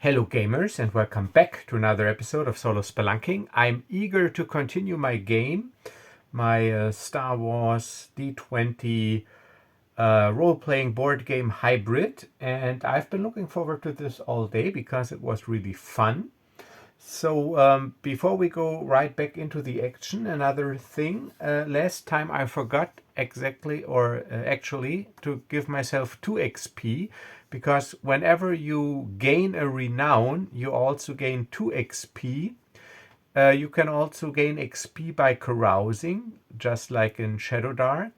Hello gamers, and welcome back to another episode of Solo Spelunking. I'm eager to continue my game, my Star Wars D20 role-playing board game hybrid, and I've been looking forward to this all day because it was really fun. So before we go right back into the action, another thing. Last time I forgot actually to give myself 2 XP, because whenever you gain a renown, you also gain 2 XP. You can also gain XP by carousing, just like in Shaddaa,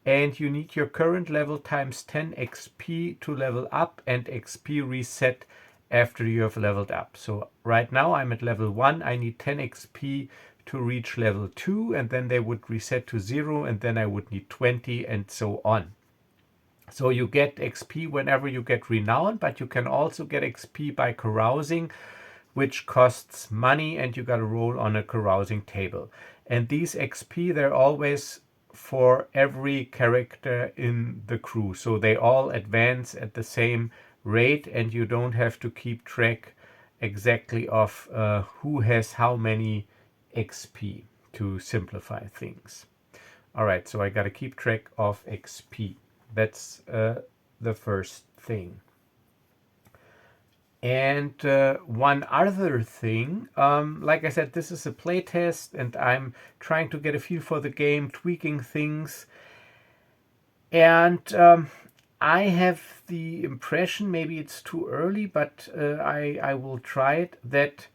and you need your current level times 10 XP to level up, and XP reset after you have leveled up. So right now I'm at level 1, I need 10 XP to reach level 2, and then they would reset to 0, and then I would need 20, and so on. So you get XP whenever you get renown, but you can also get XP by carousing, which costs money, and you got to roll on a carousing table. And these XP, they're always for every character in the crew. So they all advance at the same rate, and you don't have to keep track exactly of who has how many XP to simplify things. All right, so I got to keep track of XP. That's the first thing. And one other thing, like I said, this is a playtest, and I'm trying to get a feel for the game, tweaking things. And I have the impression, maybe it's too early, but I will try it, that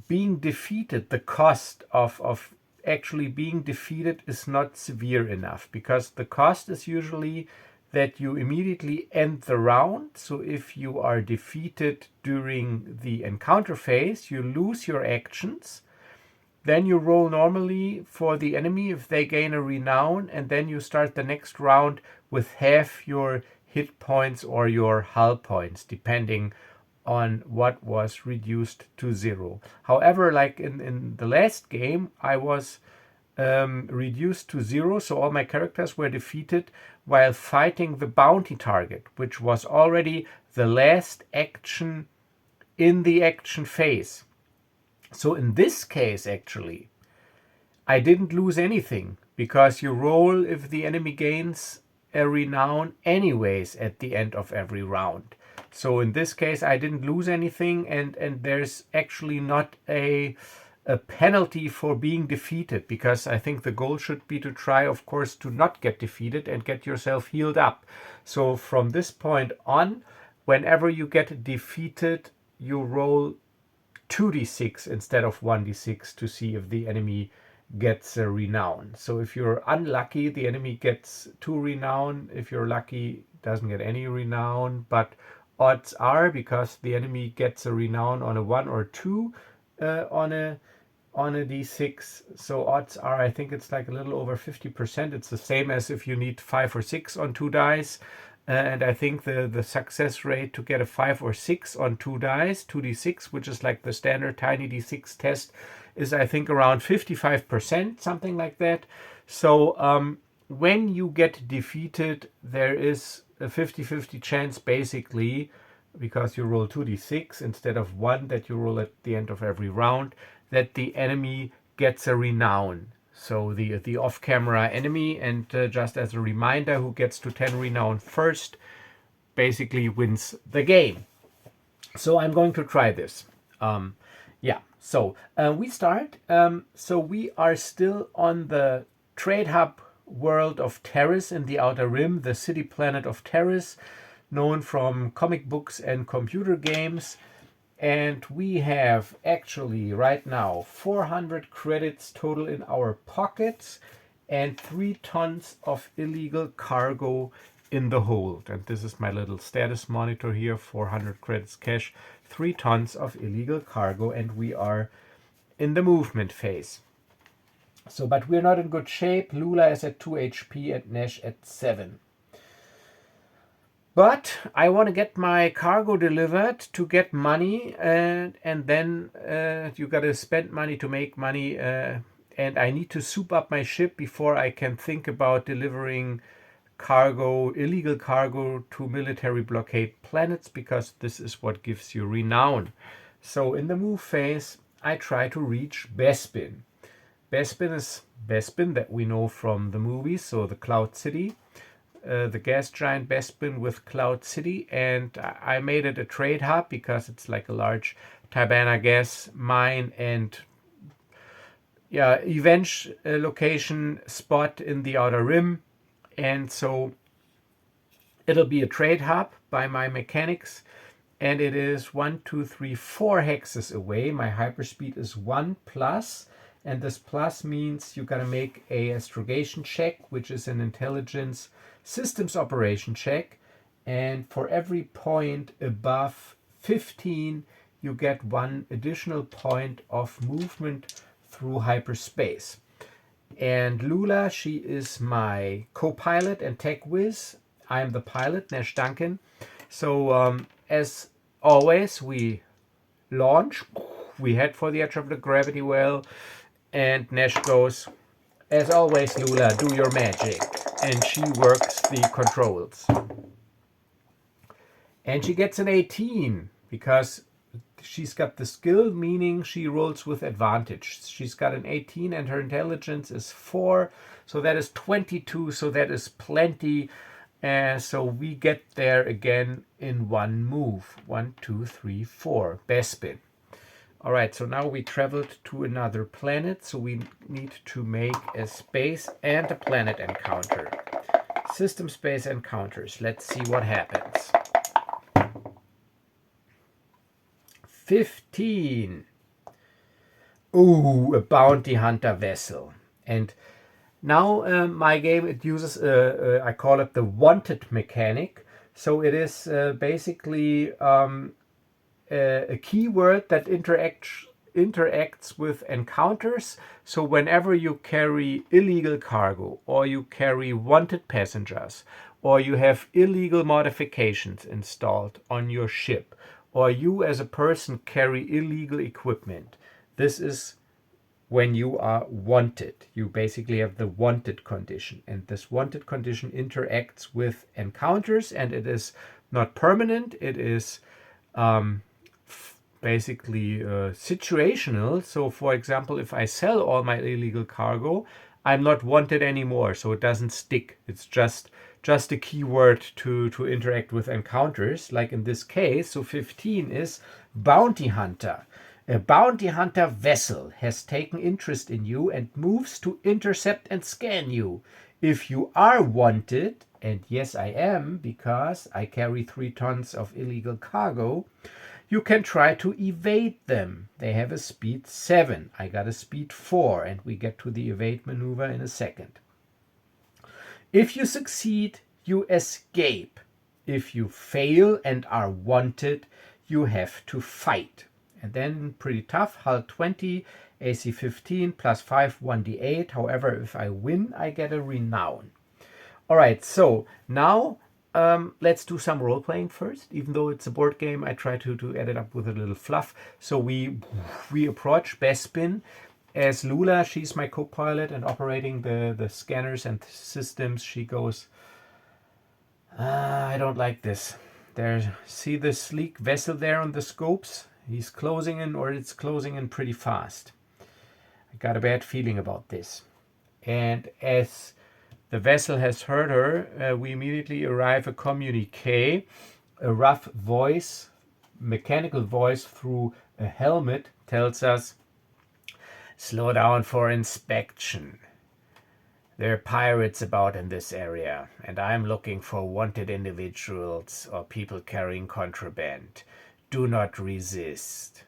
being defeated, the cost of actually being defeated is not severe enough, because the cost is usually that you immediately end the round. So if you are defeated during the encounter phase, you lose your actions. Then you roll normally for the enemy if they gain a renown, and then you start the next round with half your hit points or your hull points, depending on what was reduced to 0. However, like in the last game, I was reduced to 0, so all my characters were defeated while fighting the bounty target, which was already the last action in the action phase. So in this case, actually, I didn't lose anything, because you roll if the enemy gains a renown anyways at the end of every round. So in this case, I didn't lose anything, and there's actually not a penalty for being defeated, because I think the goal should be to try, of course, to not get defeated and get yourself healed up. So from this point on, whenever you get defeated, you roll 2d6 instead of 1d6 to see if the enemy gets a renown. So if you're unlucky, the enemy gets 2 renown. If you're lucky, doesn't get any renown. But odds are, because the enemy gets a renown on a 1 or 2 on a d6, so odds are, I think it's like a little over 50%. It's the same as if you need 5 or 6 on 2 dice. And I think the success rate to get a 5 or 6 on 2 dice, 2d6, which is like the standard tiny d6 test, is I think around 55%, something like that. So when you get defeated, there is a 50-50 chance, basically, because you roll 2d6 instead of 1 that you roll at the end of every round, that the enemy gets a renown. So the off-camera enemy, and just as a reminder, who gets to 10 renown first basically wins the game. So I'm going to try this. So we start. So we are still on the trade hub world of Terrace in the Outer Rim, the city planet of Terrace, known from comic books and computer games. And we have actually right now 400 credits total in our pockets and 3 tons of illegal cargo in the hold. And this is my little status monitor here, 400 credits cash, 3 tons of illegal cargo, and we are in the movement phase. So, but we're not in good shape. Loola is at 2 HP and Nash at 7. But I want to get my cargo delivered to get money, and then you got to spend money to make money, and I need to soup up my ship before I can think about delivering cargo, illegal cargo to military blockade planets, because this is what gives you renown. So in the move phase, I try to reach Bespin. Bespin is Bespin that we know from the movies, so the Cloud City, the gas giant Bespin with Cloud City, and I made it a trade hub because it's like a large Tibana gas mine and event location spot in the Outer Rim, and so it'll be a trade hub by my mechanics, and it is 1, 2, 3, 4 hexes away. My hyperspeed is 1 plus, and this plus means you gotta make a astrogation check, which is an intelligence systems operation check, and for every point above 15 you get 1 additional point of movement through hyperspace. And Loola, she is my co-pilot and tech whiz. I am the pilot, Nash Duncan. So as always, we launch, we head for the edge of the gravity well, and Nash goes, as always, Loola, do your magic. And she works the controls. And she gets an 18 because she's got the skill, meaning she rolls with advantage. She's got an 18 and her intelligence is 4, so that is 22, so that is plenty. So we get there again in 1 move. 1, 2, 3, 4. Bespin. Alright, so now we traveled to another planet, so we need to make a space and a planet encounter. System space encounters. Let's see what happens. 15. Ooh, a bounty hunter vessel. And now my game, it uses, I call it the wanted mechanic. So it is basically a keyword that interacts with encounters. So whenever you carry illegal cargo, or you carry wanted passengers, or you have illegal modifications installed on your ship, or you as a person carry illegal equipment, this is when you are wanted. You basically have the wanted condition, and this wanted condition interacts with encounters, and it is not permanent. It is basically situational. So for example, if I sell all my illegal cargo, I'm not wanted anymore, so it doesn't stick. It's just a keyword to interact with encounters, like in this case. So 15 is bounty hunter. A bounty hunter vessel has taken interest in you and moves to intercept and scan you. If you are wanted, and yes I am, because I carry 3 tons of illegal cargo, you can try to evade them. They have a speed 7. I got a speed 4, and we get to the evade maneuver in a second. If you succeed, you escape. If you fail and are wanted, you have to fight. And then pretty tough, hull 20, AC 15, plus 5, 1d8. However, if I win, I get a renown. All right, so now let's do some role-playing first. Even though it's a board game, I try to add it up with a little fluff. So we approach Bespin as Loola. She's my co-pilot and operating the scanners and systems. She goes, I don't like this. See the sleek vessel there on the scopes? He's closing in, or it's closing in pretty fast. I got a bad feeling about this. And as the vessel has heard her, we immediately arrive a communique, a rough voice, mechanical voice through a helmet tells us, slow down for inspection. There are pirates about in this area, and I'm looking for wanted individuals or people carrying contraband. Do not resist.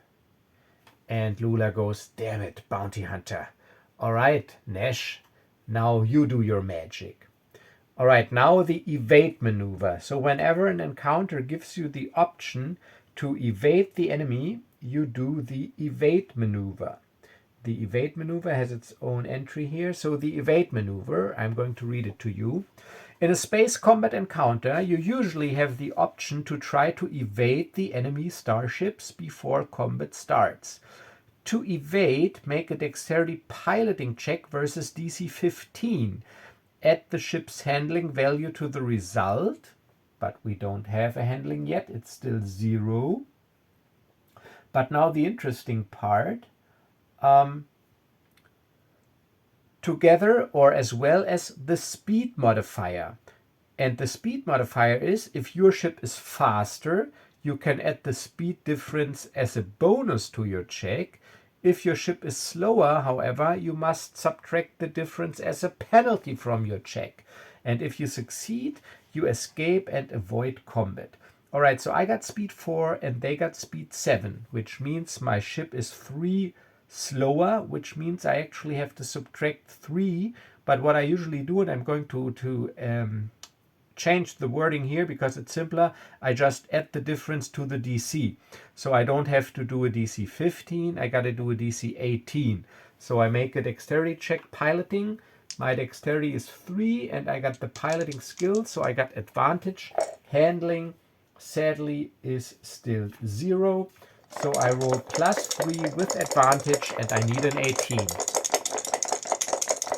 And Loola goes, damn it, bounty hunter. All right, Nash, now you do your magic. All right, now the evade maneuver. So whenever an encounter gives you the option to evade the enemy, you do the evade maneuver. The evade maneuver has its own entry here. So the evade maneuver, I'm going to read it to you. In a space combat encounter, you usually have the option to try to evade the enemy starships before combat starts. To evade, make a dexterity piloting check versus DC 15. add the ship's handling value to the result, but we don't have a handling yet. It's still 0. But now the interesting part, together or as well as the speed modifier. And the speed modifier is, if your ship is faster, you can add the speed difference as a bonus to your check. If your ship is slower, however, you must subtract the difference as a penalty from your check. And if you succeed, you escape and avoid combat. Alright, so I got speed 4 and they got speed 7, which means my ship is 3 slower, which means I actually have to subtract 3. But what I usually do, and I'm going to change the wording here because it's simpler, I just add the difference to the DC. So I don't have to do a DC 15, I gotta do a DC 18. So I make a dexterity check piloting. My dexterity is 3 and I got the piloting skill, so I got advantage. Handling, sadly, is still 0. So I roll +3 with advantage and I need an 18.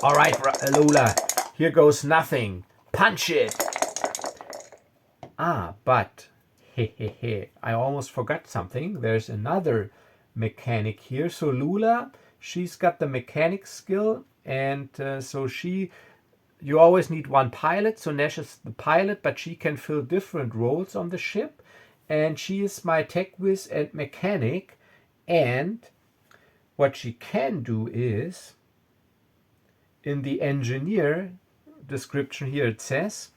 Alright, Loola, here goes nothing. Punch it! But I almost forgot something. There's another mechanic here. So Loola, she's got the mechanic skill, and you always need one pilot. So Nash is the pilot, but she can fill different roles on the ship, and she is my tech whiz and mechanic. And what she can do is, in the engineer description here, it says,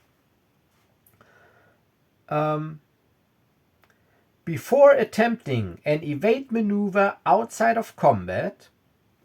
before attempting an evade maneuver outside of combat,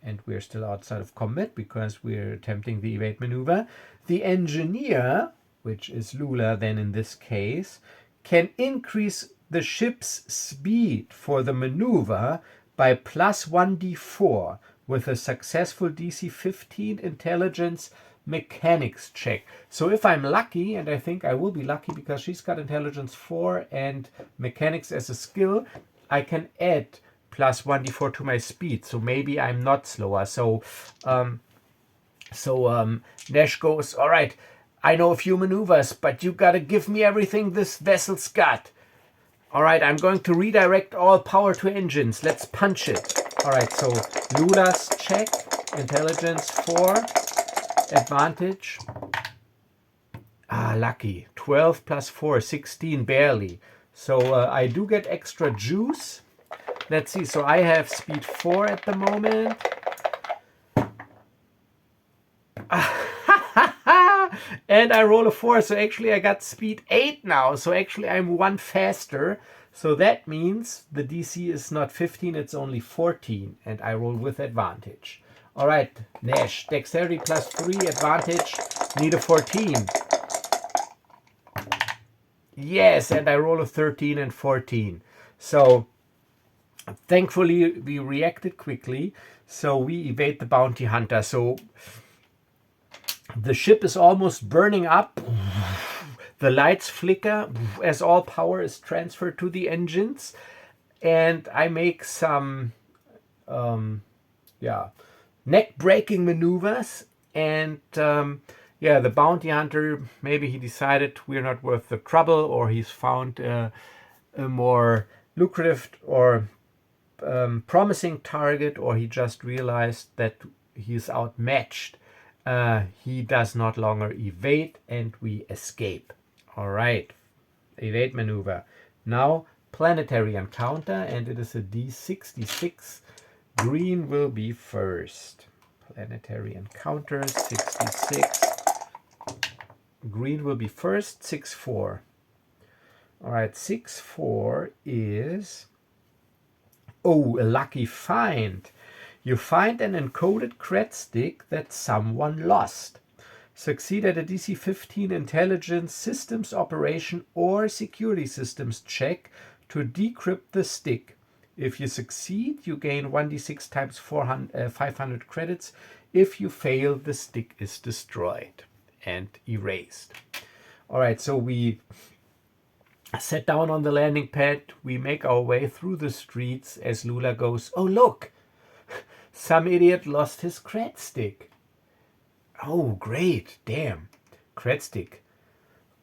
and we're still outside of combat because we're attempting the evade maneuver, the engineer, which is Loola then in this case, can increase the ship's speed for the maneuver by +1d4 with a successful DC 15 intelligence mechanics check. So if I'm lucky, and I think I will be lucky because she's got intelligence 4 and mechanics as a skill, I can add +1d4 to my speed. So maybe I'm not slower. So Nash goes, all right, I know a few maneuvers, but you gotta give me everything this vessel's got. All right, I'm going to redirect all power to engines. Let's punch it. All right, so Loola's check, intelligence 4. Advantage. Lucky. 12 + 4, 16, barely. So I do get extra juice. Let's see. So I have speed 4 at the moment. And I roll a 4. So actually I got speed 8 now. So actually I'm 1 faster. So that means the DC is not 15, it's only 14. And I roll with advantage. All right, Nash, dexterity +3, advantage, need a 14. Yes, and I roll a 13 and 14. So thankfully we reacted quickly. So we evade the bounty hunter. So the ship is almost burning up. The lights flicker as all power is transferred to the engines. And I make some, neck-breaking maneuvers, and the bounty hunter, maybe he decided we're not worth the trouble, or he's found a more lucrative or promising target, or he just realized that he's outmatched. He does not longer evade, and we escape. All right, evade maneuver. Now planetary encounter, and it is a D66. Green will be first. Planetary encounter, 66. Green will be first, 6-4. All right, 6-4 is, a lucky find. You find an encoded cred stick that someone lost. Succeed at a DC 15 intelligence systems operation or security systems check to decrypt the stick. If you succeed, you gain 1d6 times 500 credits. If you fail, the stick is destroyed and erased. All right, so we sit down on the landing pad. We make our way through the streets as Loola goes, oh, look, some idiot lost his cred stick. Oh, great, damn. cred stick.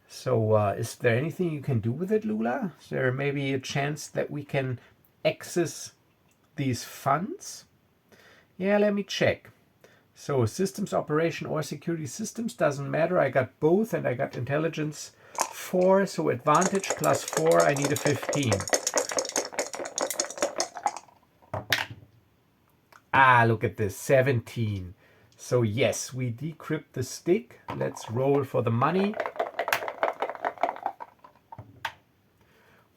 So is there anything you can do with it, Loola? Is there maybe a chance that we can access these funds? Yeah, let me check. So systems operation or security systems, doesn't matter. I got both and I got intelligence 4. So advantage plus 4, I need a 15. Ah, look at this, 17. So yes, we decrypt the stick. Let's roll for the money.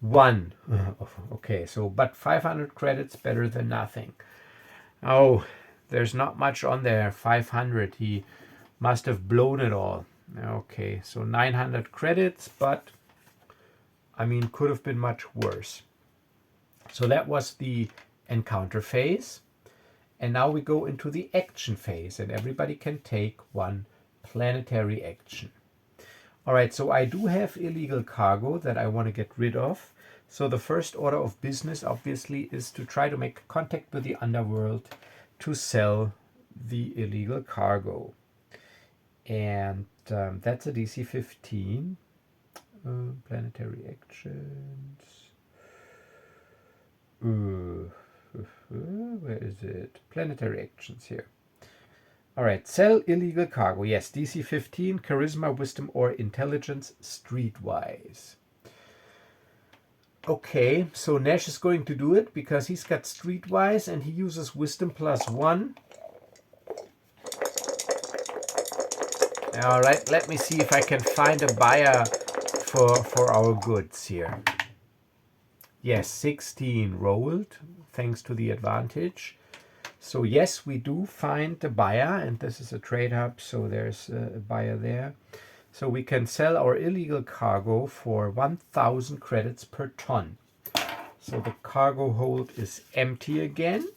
1. Okay, so but 500 credits better than nothing. Oh, there's not much on there. 500. He must have blown it all. Okay, so 900 credits, but I mean, could have been much worse. So that was the encounter phase. And now we go into the action phase, and everybody can take one planetary action. All right, so I do have illegal cargo that I want to get rid of. So the first order of business, obviously, is to try to make contact with the underworld to sell the illegal cargo. And that's a DC 15. Planetary actions. Where is it? Planetary actions here. All right, sell illegal cargo. Yes, DC 15, charisma, wisdom, or intelligence, streetwise. Okay, so Nash is going to do it because he's got streetwise and he uses wisdom plus 1. All right, let me see if I can find a buyer for our goods here. Yes, 16 rolled, thanks to the advantage. So yes, we do find a buyer, and this is a trade hub, so there's a buyer there. So we can sell our illegal cargo for 1,000 credits per ton. So the cargo hold is empty again.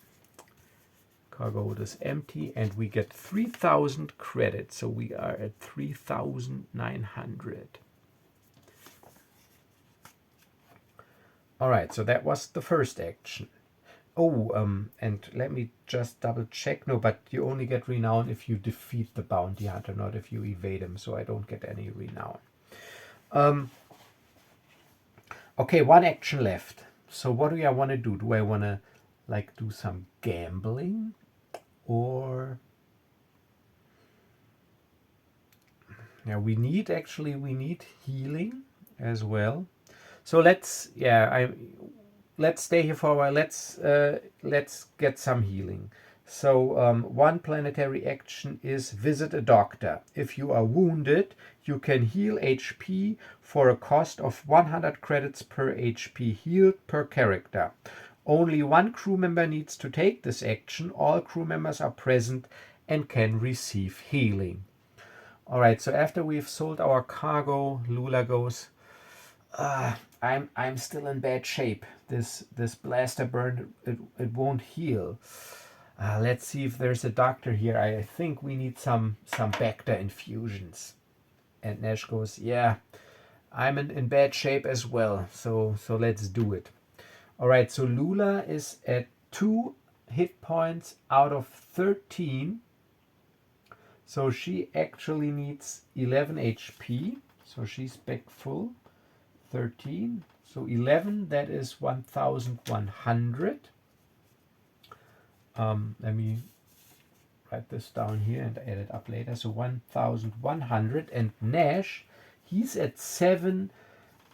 Cargo hold is empty, and we get 3,000 credits. So we are at 3,900. All right, so that was the first action. Oh, and let me just double check. No, but you only get renown if you defeat the bounty hunter, not if you evade him, so I don't get any renown. Okay, one action left. So what do I want to do? Do I want to like do some gambling? Or yeah, we need healing as well. So let's stay here for a while. Let's get some healing. So one planetary action is visit a doctor. If you are wounded, you can heal HP for a cost of 100 credits per HP healed per character. Only one crew member needs to take this action. All crew members are present and can receive healing. All right, so after we've sold our cargo, Loola goes, I'm still in bad shape. This blaster burn, it won't heal. Let's see if there's a doctor here. I think we need some Bacta infusions. And Nash goes, yeah, I'm in bad shape as well. So let's do it. All right, so Loola is at 2 hit points out of 13. So she actually needs 11 HP. So she's back full. 13. So 11, that is 1,100. Let me write this down here and add it up later. So 1,100. And Nash, he's at 7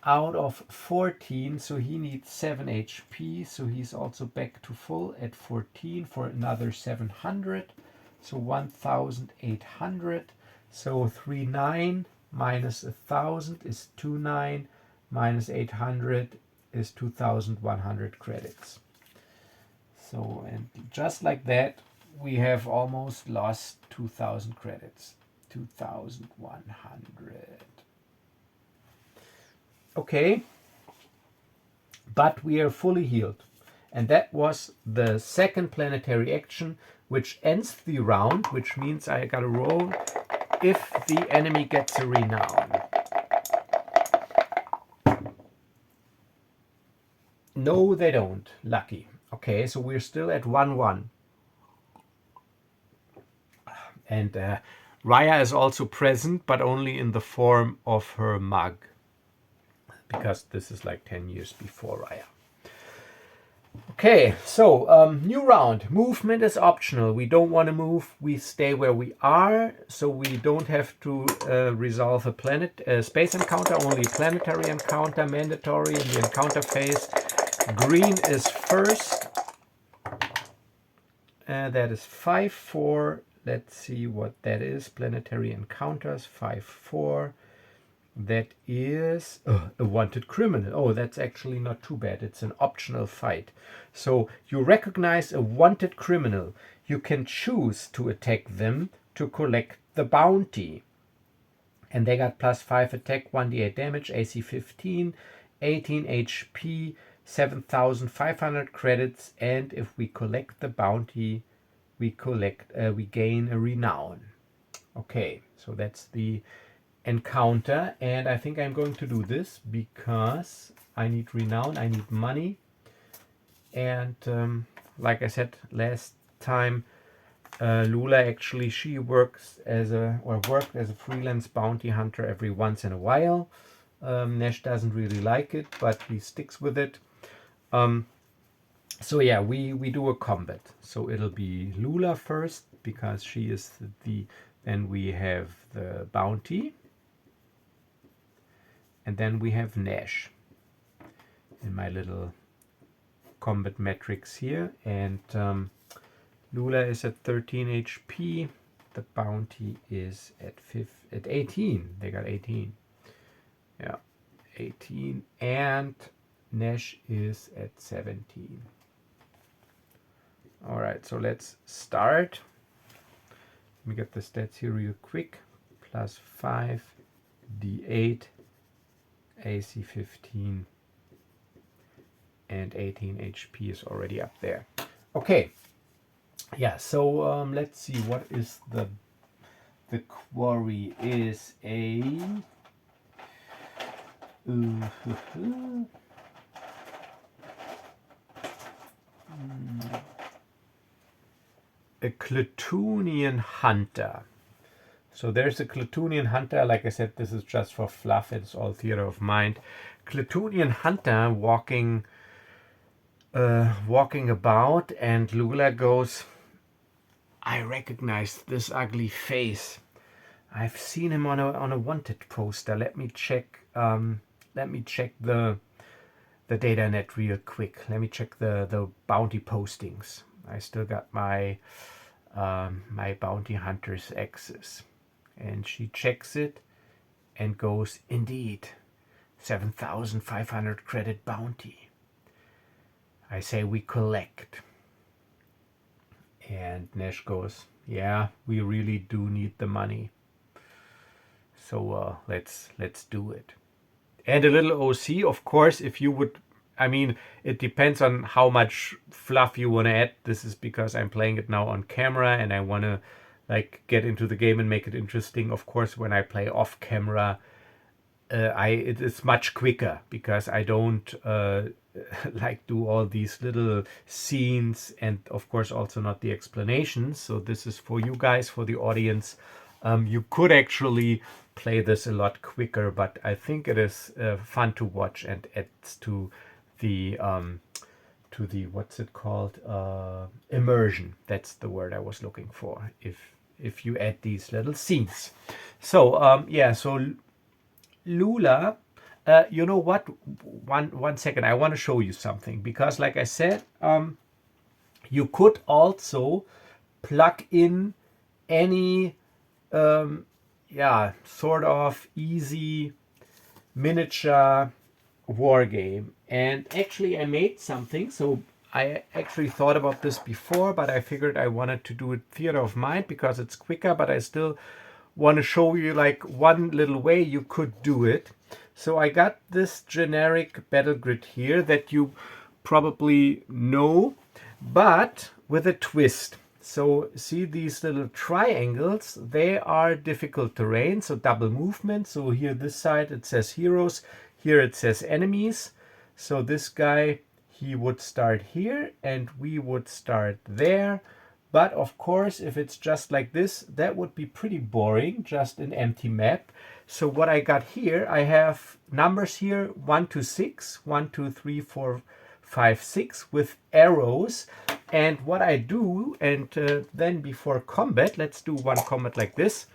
out of 14, so he needs 7 HP, so he's also back to full at 14 for another 700, so 1,800. So 39 minus 1,000 is 29, minus 800 is 2,100 credits. So, and just like that, we have almost lost 2,000 credits. 2,100. Okay, but we are fully healed. And that was the second planetary action, which ends the round, which means I got to roll if the enemy gets a renown. No, they don't. Lucky. Okay, so we're still at 1-1. And Rhya is also present, but only in the form of her mug, because this is like 10 years before Rhya. Okay, so new round. Movement is optional. We don't want to move. We stay where we are, so we don't have to resolve a space encounter. Only planetary encounter mandatory in the encounter phase. Green is first. That is 5-4. Let's see what that is. Planetary encounters 5-4. That is a wanted criminal. Oh, that's actually not too bad. It's an optional fight. So you recognize a wanted criminal. You can choose to attack them to collect the bounty. And they got +5 attack, 1d8 damage, AC 15, 18 HP, 7,500 credits. And if we collect the bounty, we gain a renown. Okay, so that's the encounter, and I think I'm going to do this because I need renown, I need money, and like I said last time, Loola actually, she worked as a freelance bounty hunter every once in a while. Nash doesn't really like it, but he sticks with it. So yeah, we do a combat. So it'll be Loola first because she is then we have the bounty. And then we have Nash in my little combat metrics here. And Loola is at 13 HP. The bounty is at 18. They got 18. Yeah, 18. And Nash is at 17. All right, so let's start. Let me get the stats here real quick. +5, D8. AC 15 and 18 HP is already up there. Okay, yeah, so let's see, what is the quarry is a Clatoonian hunter. So there's a Clatoonian hunter. Like I said, this is just for fluff. It's all theater of mind. Clatoonian hunter walking about, and Loola goes, I recognize this ugly face. I've seen him on a wanted poster. Let me check the data net real quick. Let me check the bounty postings. I still got my my bounty hunter's X's. And she checks it and goes, indeed, 7,500 credit bounty. I say we collect. And Nash goes, yeah, we really do need the money. So let's do it. And a little OC, of course, if you would, I mean, it depends on how much fluff you want to add. This is because I'm playing it now on camera and I want to like get into the game and make it interesting. Of course, when I play off camera, it is much quicker because I don't like do all these little scenes, and of course also not the explanations. So this is for you guys, for the audience. You could actually play this a lot quicker, but I think it is fun to watch and adds to the what's it called, immersion. That's the word I was looking for, if you add these little scenes. So yeah, so Loola, you know what, one second, I want to show you something, because like I said, you could also plug in any sort of easy miniature war game. And actually I made something, so I actually thought about this before, but I figured I wanted to do it theater of mind because it's quicker, but I still want to show you like one little way you could do it. So I got this generic battle grid here that you probably know, but with a twist. So see these little triangles, they are difficult terrain, so double movement. So here this side it says heroes, here it says enemies. So this guy, he would start here and we would start there, But of course, if it's just like this, that would be pretty boring, just an empty map. So what I got here, I have numbers here, 1 to 6, 1, 2, 3, 4, 5, 6 with arrows. And what I do, and then before combat, let's do one combat like this.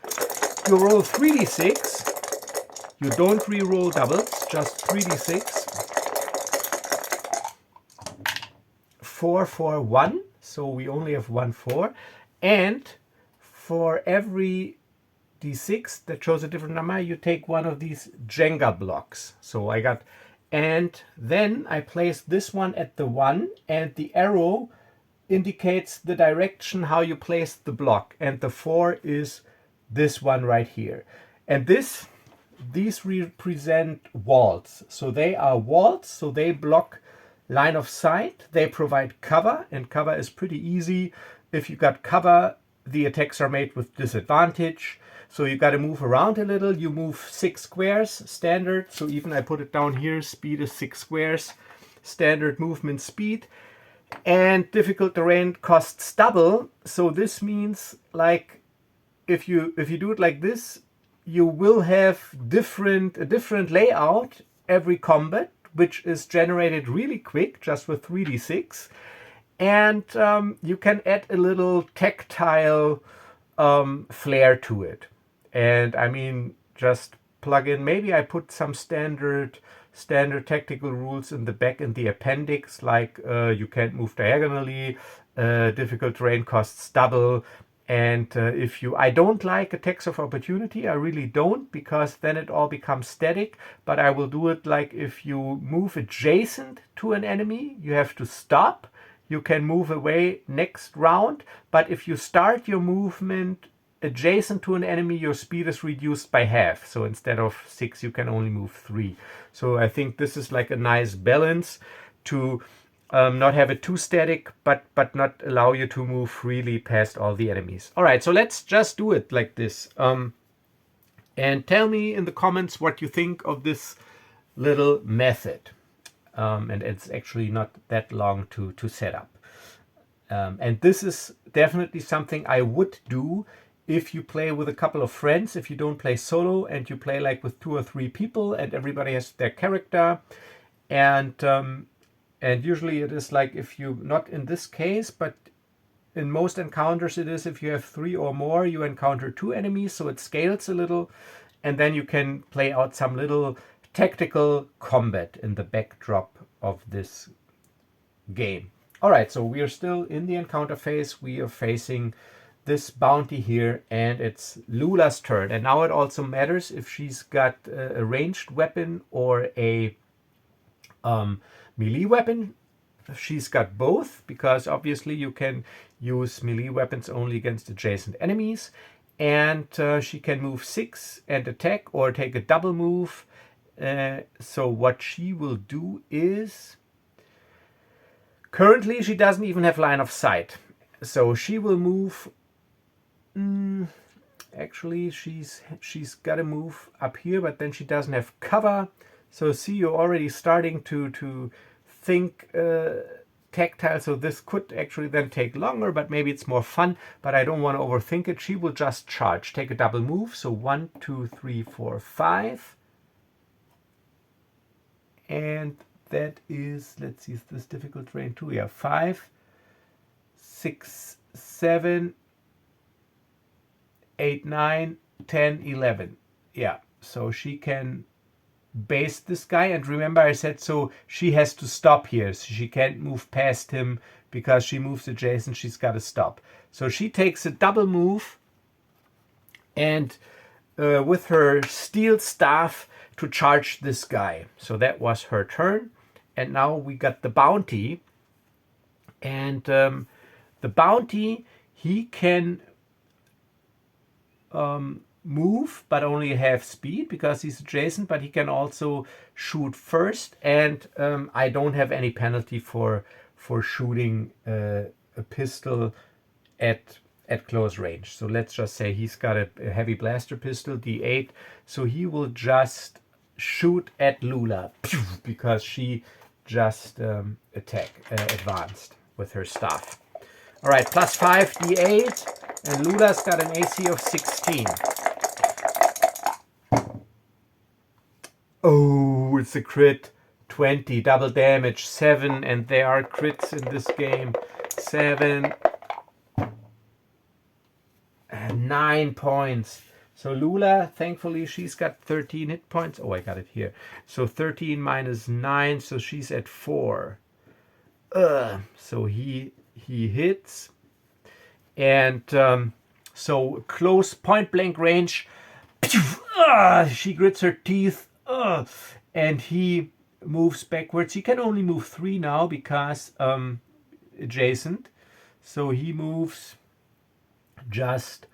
You roll 3d6. You don't re-roll doubles, just 3d6. 4, 4, 1. So we only have 1, 4. And for every d6 that shows a different number, you take one of these Jenga blocks. So I got, and then I place this one at the 1, and the arrow indicates the direction how you place the block. And the 4 is this one right here. And these represent walls. So they are walls, so they block line of sight. They provide cover, and cover is pretty easy. If you got cover, the attacks are made with disadvantage. So you got to move around a little. You move 6 squares, standard. So even I put it down here, speed is 6 squares, standard movement speed. And difficult terrain costs double. So this means, like, if you do it like this, you will have a different layout every combat, which is generated really quick, just with 3d6. And you can add a little tactile flair to it. And I mean, just plug in, maybe I put some standard tactical rules in the back in the appendix, like you can't move diagonally, difficult terrain costs double. And I don't like attacks of opportunity, I really don't, because then it all becomes static. But I will do it like if you move adjacent to an enemy, you have to stop. You can move away next round. But if you start your movement adjacent to an enemy, your speed is reduced by half. So instead of 6, you can only move 3. So I think this is like a nice balance to not have it too static, but not allow you to move freely past all the enemies. All right, so let's just do it like this. And tell me in the comments what you think of this little method. And it's actually not that long to set up. And this is definitely something I would do if you play with a couple of friends, if you don't play solo and you play like with 2 or 3 people and everybody has their character. And usually it is like, if you, not in this case, but in most encounters it is if you have 3 or more, you encounter 2 enemies, so it scales a little. And then you can play out some little tactical combat in the backdrop of this game. All right, so we are still in the encounter phase. We are facing this bounty here, and it's Lula's turn. And now it also matters if she's got a ranged weapon or a melee weapon. She's got both, because obviously you can use melee weapons only against adjacent enemies. And she can move 6 and attack, or take a double move. So what she will do is, currently she doesn't even have line of sight. So she will move, actually she's got to move up here, but then she doesn't have cover. So see, you're already starting to think tactile. So this could actually then take longer, but maybe it's more fun. But I don't want to overthink it. She will just charge, take a double move. So 1, 2, 3, 4, 5. And that is, let's see, is this difficult terrain too? Yeah, 5, 6, 7, 8, 9, 10, 11. Yeah, so she can base this guy. And remember I said, so she has to stop here. So she can't move past him, because she moves adjacent, she's got to stop. So she takes a double move, and with her steel staff to charge this guy. So that was her turn. And now we got the bounty. And the bounty, he can move, but only half speed because he's adjacent, but he can also shoot first. And I don't have any penalty for shooting a pistol at close range. So let's just say he's got a heavy blaster pistol, D8. So he will just shoot at Lula because she just advanced with her staff. All right, plus 5 d8, and Lula's got an AC of 16. Oh, it's a crit. 20, double damage, 7, and there are crits in this game. 7, and 9 points. So Lula, thankfully, she's got 13 hit points. Oh, I got it here. So 13 minus 9, so she's at 4. So he hits. And so close point blank range. She grits her teeth. And he moves backwards. He can only move 3 now because adjacent. So he moves just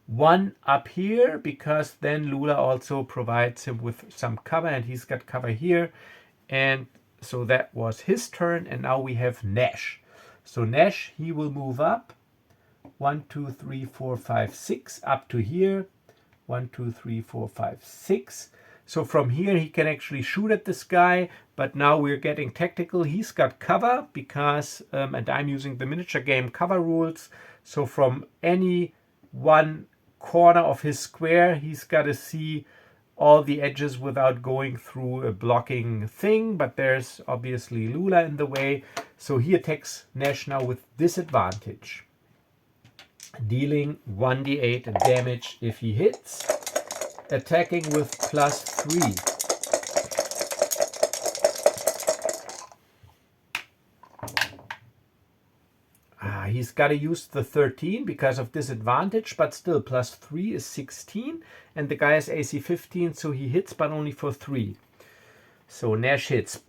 1 up here, because then Lula also provides him with some cover, and he's got cover here. And so that was his turn, and now we have Nash. So Nash, he will move up 1, 2, 3, 4, 5, 6 up to here. 1, 2, 3, 4, 5, 6. So from here he can actually shoot at this guy, but now we're getting tactical. He's got cover because, and I'm using the miniature game cover rules. So from any one corner of his square, he's got to see all the edges without going through a blocking thing, but there's obviously Lula in the way. So he attacks Nash now with disadvantage, dealing 1d8 damage if he hits, attacking with plus 3. He's got to use the 13 because of disadvantage, but still plus 3 is 16, and the guy is AC 15, so he hits, but only for 3. So Nash hits.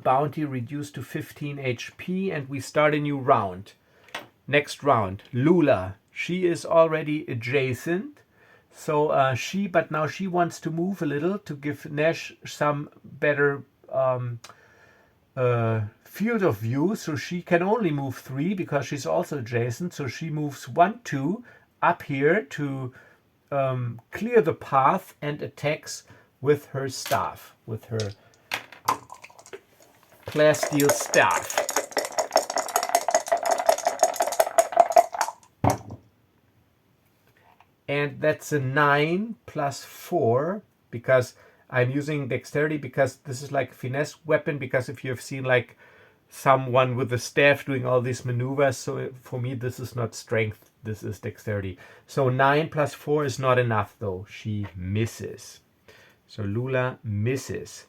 Bounty reduced to 15 HP, and we start a new round. Next round, Lula. She is already adjacent, so but now she wants to move a little to give Nash some better field of view. So she can only move 3 because she's also adjacent. So she moves 1, 2 up here to clear the path, and attacks with her staff, with her class steel staff. And that's a 9 plus 4, because I'm using dexterity, because this is like a finesse weapon, because if you have seen like someone with a staff doing all these maneuvers, so for me this is not strength, this is dexterity. So 9 plus 4 is not enough though. She misses. So Lula misses.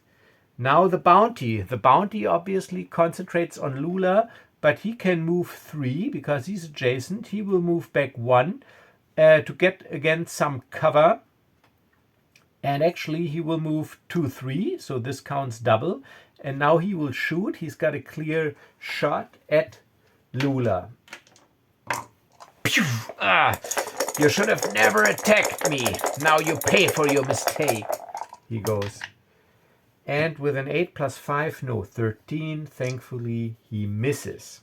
Now the bounty. The bounty obviously concentrates on Lula, but he can move 3 because he's adjacent. He will move back 1 to get again some cover. And actually he will move 2, 3, so this counts double. And now he will shoot. He's got a clear shot at Lula. Pew! You should have never attacked me. Now you pay for your mistake. He goes. And with an 8 plus 5, no, 13. Thankfully, he misses.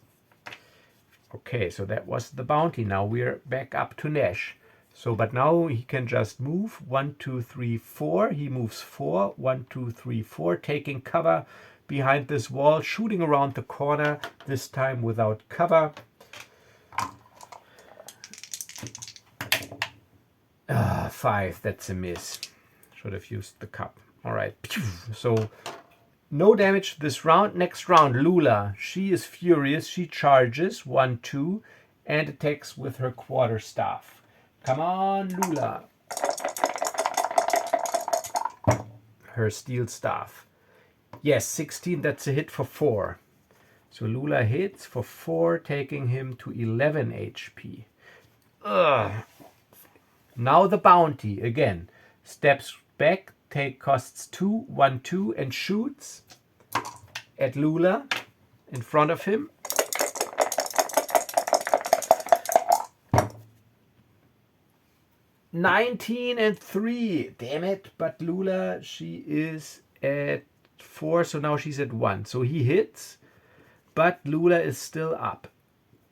Okay, so that was the bounty. Now we're back up to Nash. So, but now he can just move 1, 2, 3, 4. He moves 4, 1, 2, 3, 4, taking cover behind this wall, shooting around the corner, this time without cover. 5, that's a miss. Should have used the cup. All right, so no damage this round. Next round, Lula. She is furious. She charges 1, 2, and attacks with her quarterstaff. Come on, Lula. Her steel staff. Yes, 16, that's a hit for 4. So Lula hits for 4, taking him to 11 HP. Now the bounty again. Steps back, costs 2, 1, 2, and shoots at Lula in front of him. $19 and 3. Damn it. But Lula, she is at 4, so now she's at 1. So he hits, but Lula is still up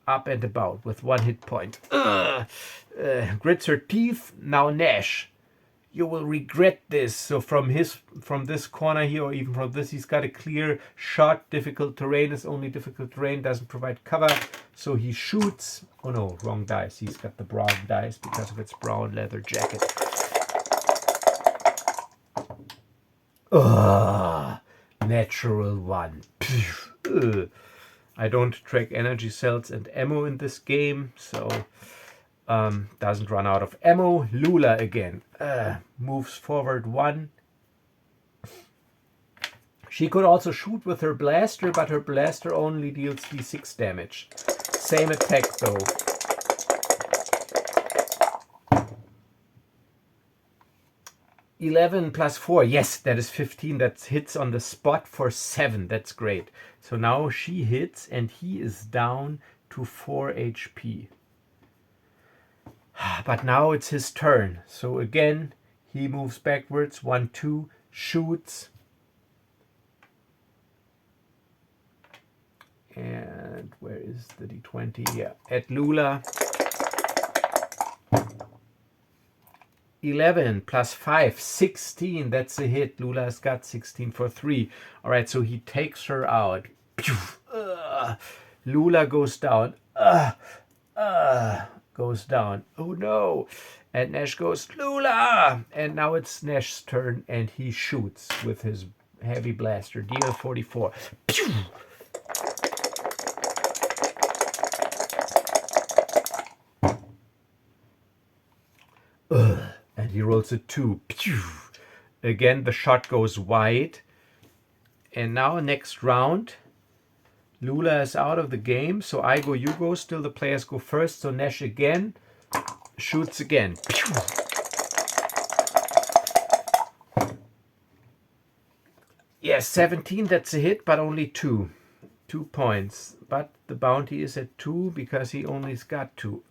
and about with 1 hit point. Grits her teeth. Now Nash. You will regret this. So from this corner here, or even from this, he's got a clear shot. Difficult terrain is only difficult terrain, doesn't provide cover. So he shoots. Oh no, wrong dice. He's got the brown dice because of its brown leather jacket. Natural one. I don't track energy cells and ammo in this game, so doesn't run out of ammo. Loola again. Moves forward 1. She could also shoot with her blaster, but her blaster only deals d6 damage. Same attack though. 11 plus 4. Yes, that is 15. That hits on the spot for 7. That's great. So now she hits and he is down to 4 HP. But now it's his turn. So again, he moves backwards. 1, 2, shoots. And where is the d20? Yeah, at Loola. 11 plus 5, 16. That's a hit. Lula's got 16 for 3. All right, so he takes her out. Loola goes down. Goes down. Oh no. And Nash goes, Loola! And now it's Nash's turn, and he shoots with his heavy blaster. Deal 44. And he rolls a 2. Again, the shot goes wide. And now next round, Loola is out of the game. So I go, you go. Still the players go first. So Nash again shoots again. Yes, 17. That's a hit, but only 2. 2 points. But the bounty is at 2 because he only's got 2.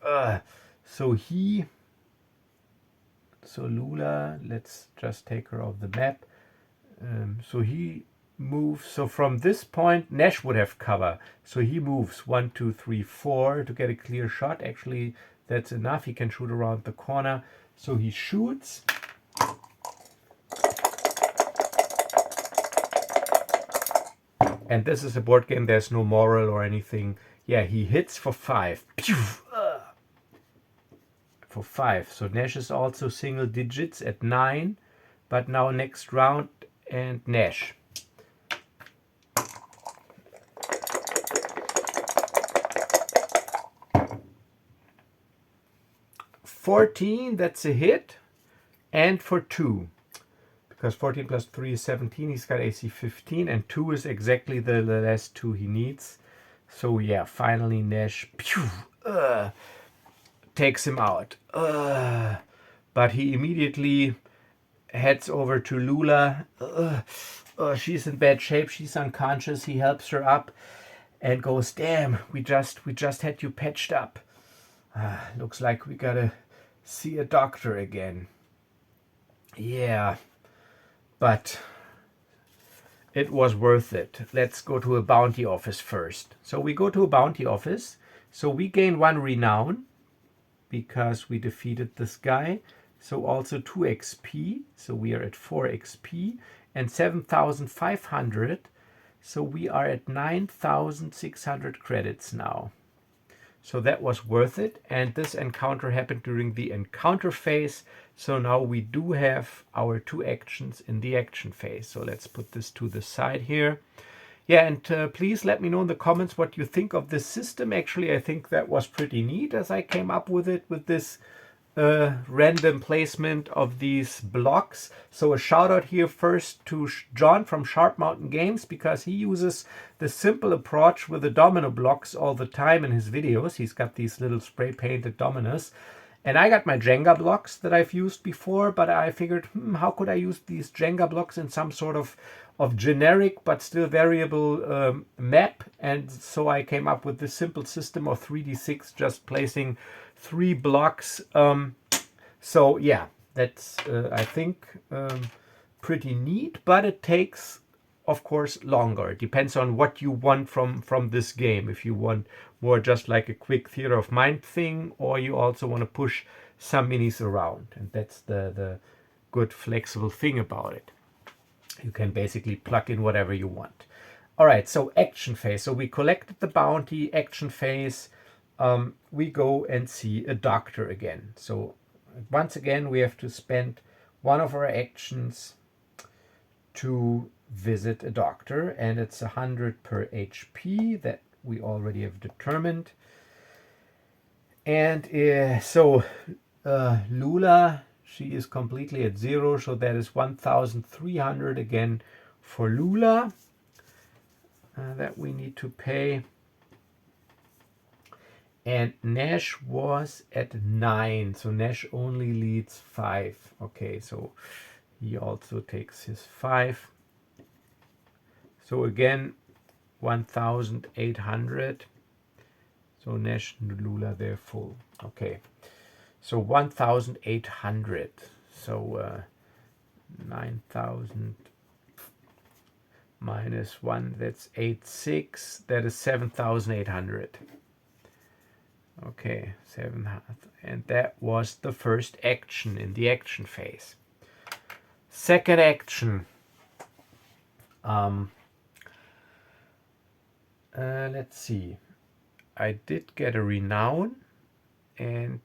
So Loola, let's just take her off the map. So he moves. So from this point, Nash would have cover. So he moves 1, 2, 3, 4 to get a clear shot. Actually, that's enough. He can shoot around the corner. So he shoots. And this is a board game. There's no moral or anything. Yeah, he hits for 5. For 5. So Nash is also single digits at 9. But now next round and Nash. 14, that's a hit. And for 2. Because 14 plus 3 is 17. He's got AC 15. And 2 is exactly the last 2 he needs. So yeah, finally Nash takes him out. But he immediately heads over to Loola. She's in bad shape. She's unconscious. He helps her up and goes, damn, we just had you patched up. Looks like we gotta see a doctor again. Yeah, but it was worth it. Let's go to a bounty office first. So we go to a bounty office. So we gain 1 renown because we defeated this guy. So also 2 XP. So we are at 4 XP and 7,500. So we are at 9,600 credits now. So that was worth it. And this encounter happened during the encounter phase. So now we do have our 2 actions in the action phase. So let's put this to the side here. Yeah, and please let me know in the comments what you think of this system. Actually, I think that was pretty neat as I came up with it, with this random placement of these blocks. So a shout out here first to John from Sharp Mountain Games, because he uses the simple approach with the domino blocks all the time in his videos. He's got these little spray painted dominoes. And I got my Jenga blocks that I've used before, but I figured, how could I use these Jenga blocks in some sort of generic but still variable map? And so I came up with this simple system of 3d6, just placing 3 blocks. So yeah, that's I think pretty neat, but it takes, of course, longer. It depends on what you want from this game. If you want more just like a quick theater of mind thing, or you also want to push some minis around. And that's the good flexible thing about it. You can basically plug in whatever you want. All right, so action phase. So we collected the bounty. Action phase. We go and see a doctor again. So once again, we have to spend one of our actions to visit a doctor, and it's 100 per HP that we already have determined. And Loola, she is completely at 0, so that is 1,300 again for Loola that we need to pay. And Nash was at 9, so Nash only leads 5. Okay, so he also takes his 5. So again, 1,800. So Nash and Loola, they're full. Okay, so 1,800. So 9,000 minus 1, that's 8,6. That is 7,800. Okay, 700. And that was the first action in the action phase. Second action. Let's see. I did get a renown, and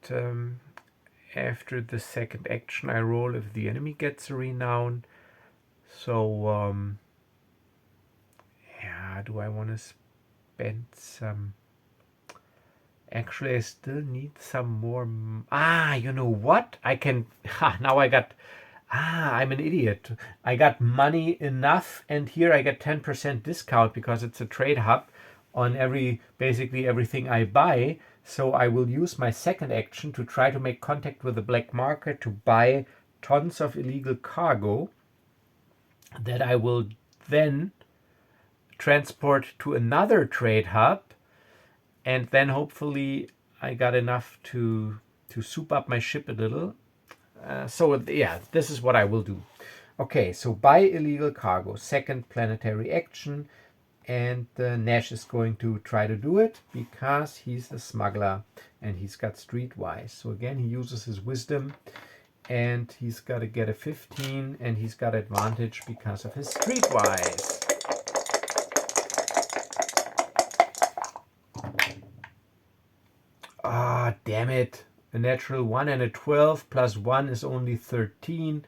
after the second action I roll if the enemy gets a renown. So yeah, do I want to spend some? Actually, I still need some more. You know what? I can. Now I got. I'm an idiot. I got money enough, and here I get 10% discount because it's a trade hub on basically everything I buy. So I will use my second action to try to make contact with the black market to buy tons of illegal cargo that I will then transport to another trade hub, and then hopefully I got enough to soup up my ship a little. So yeah, this is what I will do. Okay, so buy illegal cargo, second planetary action. And Nash is going to try to do it because he's a smuggler and he's got streetwise. So again, he uses his wisdom, and he's got to get a 15, and he's got advantage because of his streetwise. Damn it. A natural 1 and a 12 plus 1 is only 13.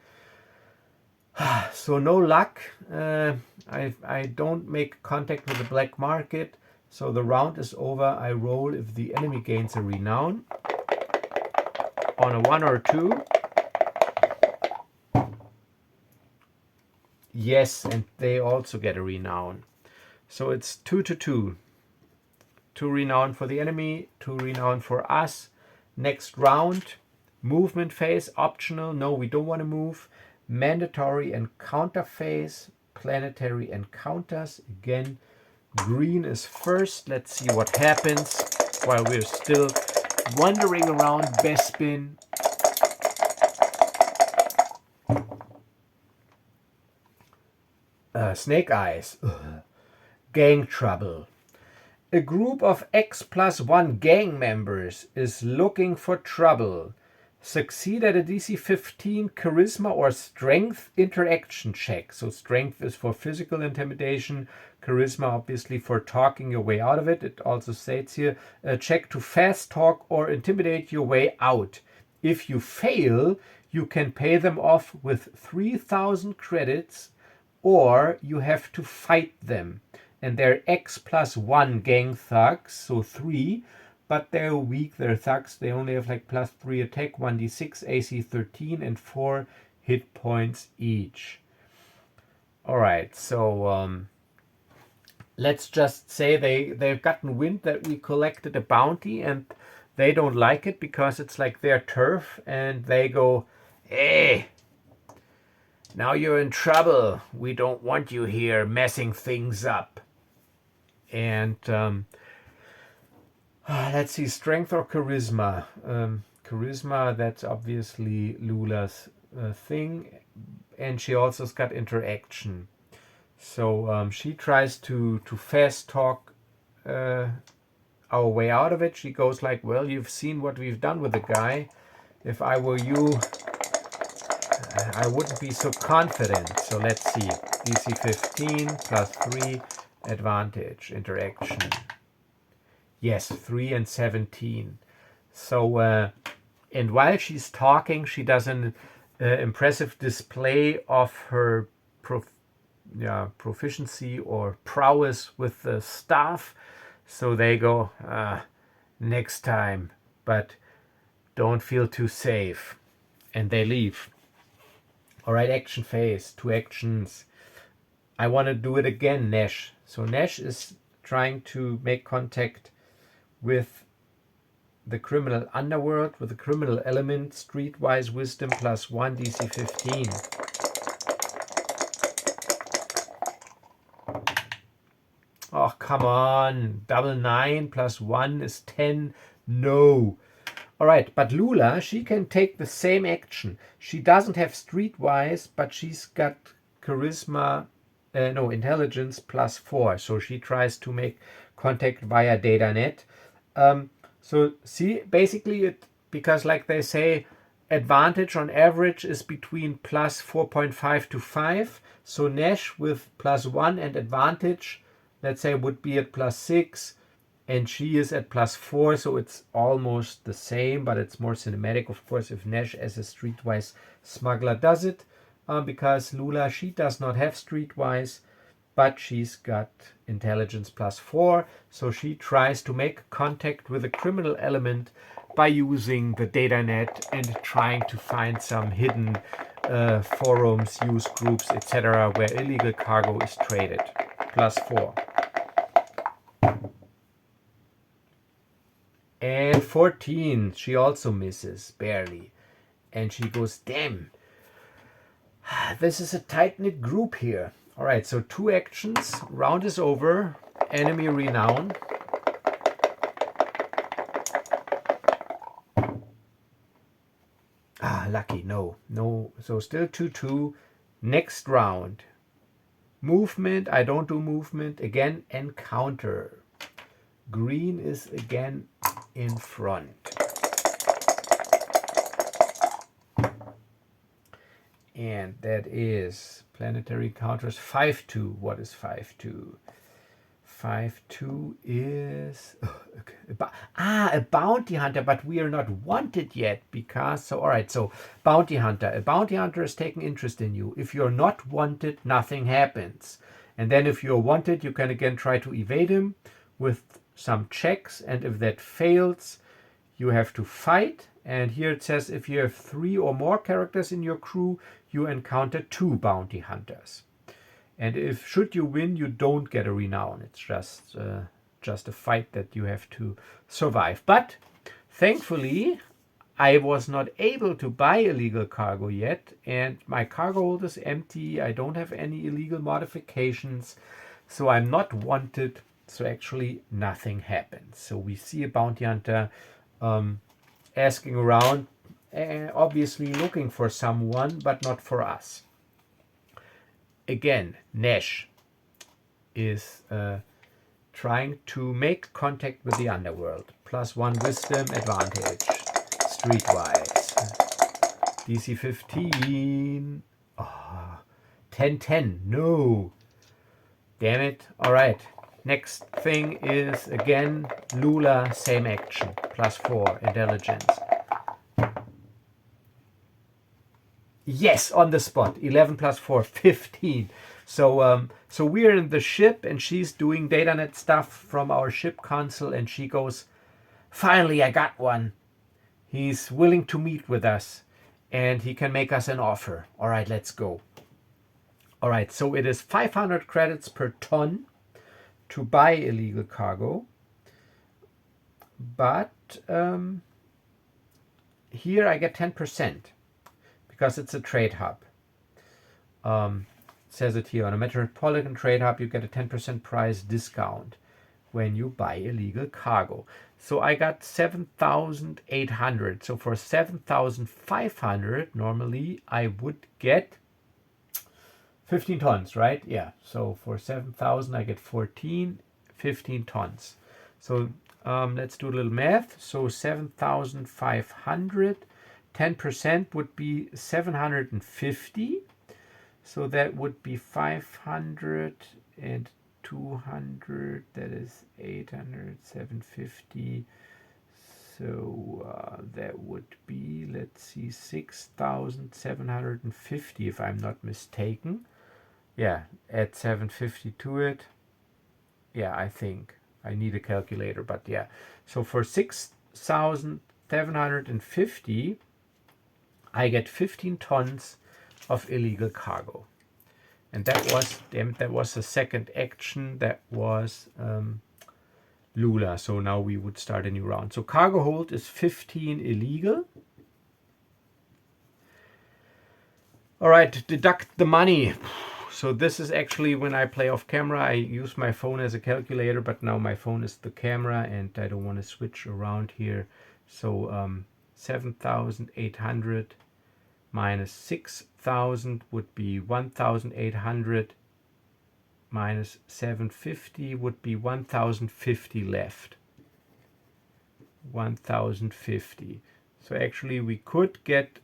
So no luck. I don't make contact with the black market, so the round is over. I roll if the enemy gains a renown on a 1 or 2. Yes, and they also get a renown. So it's 2-2. 2 renown for the enemy, 2 renown for us. Next round, movement phase, optional. No, we don't want to move. Mandatory encounter phase, planetary encounters. Again, green is first. Let's see what happens while we're still wandering around Bespin. Snake Eyes. Gang trouble. A group of X+1 gang members is looking for trouble. Succeed at a DC 15 charisma or strength interaction check. So strength is for physical intimidation, charisma obviously for talking your way out of it. It also states here, a check to fast talk or intimidate your way out. If you fail, you can pay them off with 3,000 credits, or you have to fight them. And they're X+1 gang thugs, so 3, but they're weak, they're thugs. They only have like +3 attack, 1d6, AC 13, and 4 hit points each. Alright, so let's just say they've gotten wind that we collected a bounty, and they don't like it because it's like their turf, and they go, hey, now you're in trouble. We don't want you here messing things up. And let's see, strength or charisma. Charisma, that's obviously Loola's thing, and she also has got interaction. So she tries to fast talk our way out of it. She goes like, well, you've seen what we've done with the guy. If I were you, I wouldn't be so confident. So let's see. DC 15 plus 3 advantage interaction. Yes, 3 and 17. So, and while she's talking, she does an impressive display of her proficiency or prowess with the staff. So they go, next time, but don't feel too safe. And they leave. All right, action phase, 2 actions. I want to do it again, Nash. So Nash is trying to make contact with the criminal underworld with a criminal element, streetwise wisdom plus 1 DC 15. Oh, come on. Double 9 plus 1 is 10. No. All right, but Loola, she can take the same action. She doesn't have streetwise, but she's got charisma, intelligence plus 4. So she tries to make contact via DataNet. So see, basically because like they say, advantage on average is between plus 4.5 to 5. So Nash with plus 1 and advantage, let's say, would be at plus 6. And she is at plus 4, so it's almost the same, but it's more cinematic, of course, if Nash as a streetwise smuggler does it, because Loola, she does not have streetwise, but she's got intelligence plus 4, so she tries to make contact with a criminal element by using the DataNet and trying to find some hidden forums, use groups, etc., where illegal cargo is traded. Plus 4. And 14, she also misses, barely. And she goes, damn, this is a tight-knit group here. All right, so 2 actions, round is over, enemy renown. Lucky, no, so still 2-2, next round. Movement, I don't do movement, again, encounter. Green is again in front. And that is planetary counters 5-2. What is 5-2? 5-2 is a bounty hunter, but we are not wanted yet because so all right, so bounty hunter. A bounty hunter is taking interest in you. If you're not wanted, nothing happens. And then if you're wanted, you can again try to evade him with some checks, and if that fails, you have to fight. And here it says if you have 3 or more characters in your crew, you encounter 2 bounty hunters. And if should you win, you don't get a renown. It's just a fight that you have to survive. But thankfully, I was not able to buy illegal cargo yet, and my cargo hold is empty. I don't have any illegal modifications, so I'm not wanted. So actually nothing happens. So we see a bounty hunter asking around, obviously looking for someone, but not for us. Again, Nash is trying to make contact with the underworld. Plus 1 wisdom advantage. Streetwise. DC 15. 10-10. No. Damn it. Alright. Next thing is again Loola, same action. Plus 4 intelligence. Yes, on the spot. 11 plus 4, 15. So we're in the ship and she's doing DataNet stuff from our ship console, and she goes, finally I got one. He's willing to meet with us and he can make us an offer. All right, let's go. All right, so it is 500 credits per ton to buy illegal cargo. But here I get 10%. Because it's a trade hub. It says it here. On a metropolitan trade hub, you get a 10% price discount when you buy illegal cargo. So I got 7,800. So for 7,500, normally I would get 15 tons, right? Yeah. So for 7,000, I get 15 tons. So let's do a little math. So 7,500 10% would be 750. So that would be 500 and 200. That is 800, 750. So that would be, let's see, 6,750 if I'm not mistaken. Yeah, add 750 to it. Yeah, I think I need a calculator, but yeah. So for 6,750, I get 15 tons of illegal cargo. And that was the second action. That was Loola. So now we would start a new round. So cargo hold is 15 illegal. All right, deduct the money. So this is actually when I play off camera, I use my phone as a calculator, but now my phone is the camera and I don't want to switch around here. So 7,800 minus 6,000 would be 1,800 minus 750 would be 1,050 left. 1,050. So actually we could get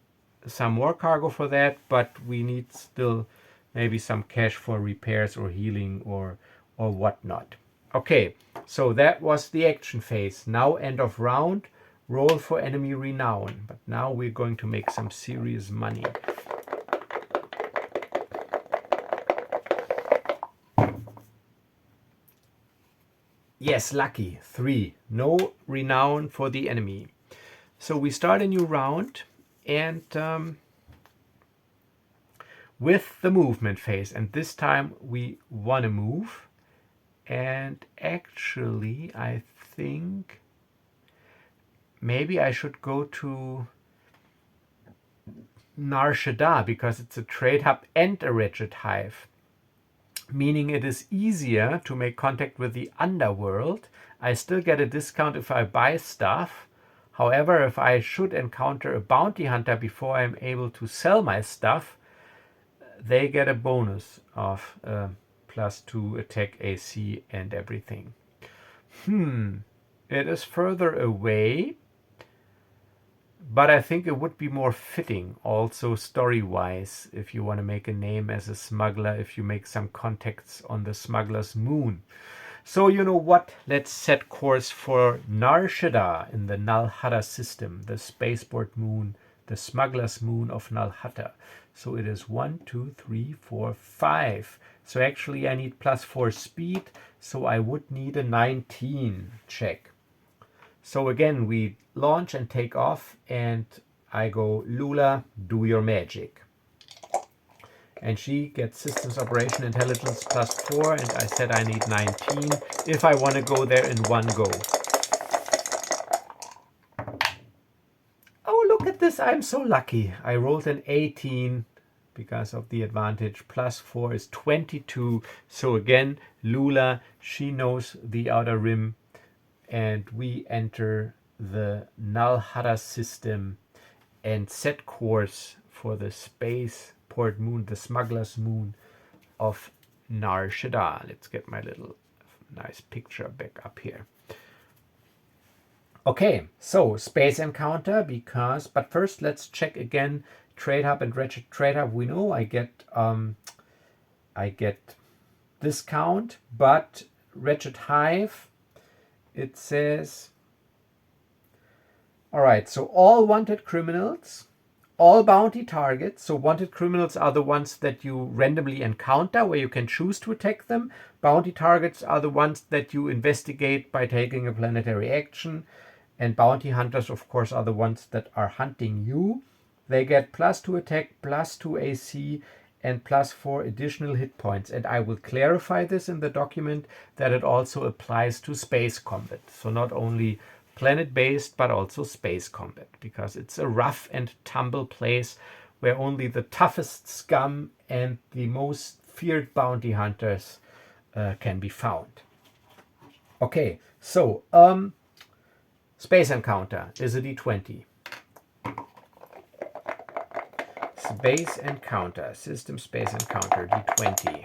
some more cargo for that, but we need still maybe some cash for repairs or healing or whatnot. Okay, so that was the action phase. Now end of round, roll for enemy renown. But now we're going to make some serious money. Yes, lucky, 3. No renown for the enemy. So we start a new round and with the movement phase, and this time we want to move. And actually I think maybe I should go to Nar Shaddaa because it's a trade hub and a wretched hive, meaning it is easier to make contact with the underworld. I still get a discount if I buy stuff. However, if I should encounter a bounty hunter before I'm able to sell my stuff, they get a bonus of +2 attack AC and everything. It is further away, but I think it would be more fitting also story-wise if you want to make a name as a smuggler, if you make some contacts on the smuggler's moon. So you know what? Let's set course for Nar Shaddaa in the Nal Hutta system, the spaceport moon, the smuggler's moon of Nal Hutta. So it is 1, 2, 3, 4, 5. So actually I need +4 speed, so I would need a 19 check. So again, we launch and take off, and I go, Loola, do your magic. And she gets systems operation intelligence +4, and I said I need 19 if I want to go there in one go. Oh, look at this, I'm so lucky. I rolled an 18 because of the advantage. +4 is 22. So again, Loola, she knows the outer rim, and we enter the Nal Hutta system and set course for the spaceport moon, the smuggler's moon of Nar Shaddaa. Let's get my little nice picture back up here. Okay, so space encounter, but first let's check again trade hub and wretched trade hub. We know I get discount, but wretched hive, it says, all right, so all wanted criminals, all bounty targets. So wanted criminals are the ones that you randomly encounter where you can choose to attack them. Bounty targets are the ones that you investigate by taking a planetary action. And bounty hunters, of course, are the ones that are hunting you. They get +2 attack, +2 AC, and +4 additional hit points. And I will clarify this in the document that it also applies to space combat. So not only planet-based, but also space combat, because it's a rough and tumble place where only the toughest scum and the most feared bounty hunters can be found. Okay, so space encounter is a D20. Space encounter, system space encounter, D20.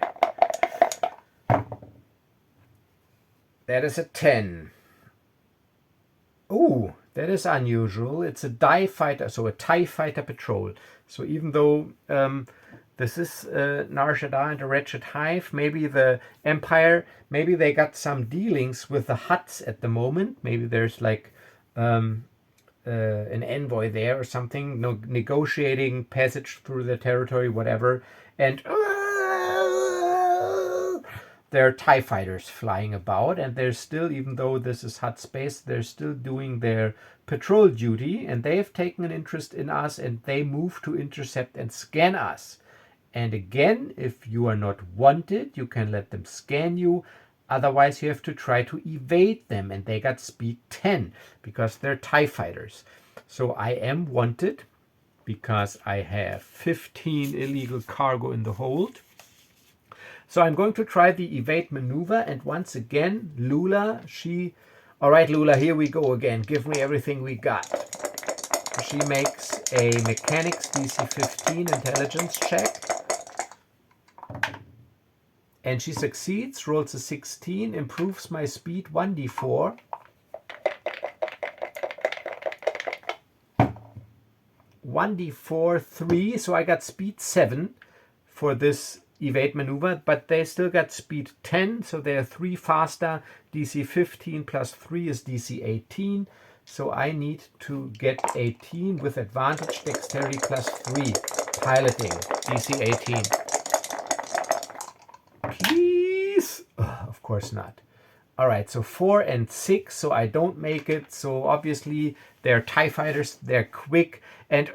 That is a 10. Ooh, That is unusual. It's a TIE fighter, so a TIE fighter patrol. So even though this is Nar Shaddaa and the Wretched Hive, maybe the Empire, maybe they got some dealings with the Hutts at the moment. Maybe there's like an envoy there or something, no, negotiating passage through the territory, whatever. And there are TIE fighters flying about, and they're still, even though this is Hutt space, they're still doing their patrol duty, and they have taken an interest in us, and they move to intercept and scan us. And again, if you are not wanted, you can let them scan you. Otherwise, you have to try to evade them, and they got speed 10 because they're TIE fighters. So I am wanted because I have 15 illegal cargo in the hold. So I'm going to try the evade maneuver, and once again, Loola, all right, Loola, here we go again. Give me everything we got. She makes a mechanics DC 15 intelligence check. And she succeeds, rolls a 16, improves my speed 1d4. (1d4) 3, so I got speed 7 for this evade maneuver, but they still got speed 10, so they're 3 faster. DC 15 plus 3 is DC 18, so I need to get 18 with advantage, dexterity plus 3, piloting, DC 18. Please? Of course not. All right, so 4 and 6, so I don't make it. So obviously they're TIE fighters, they're quick, and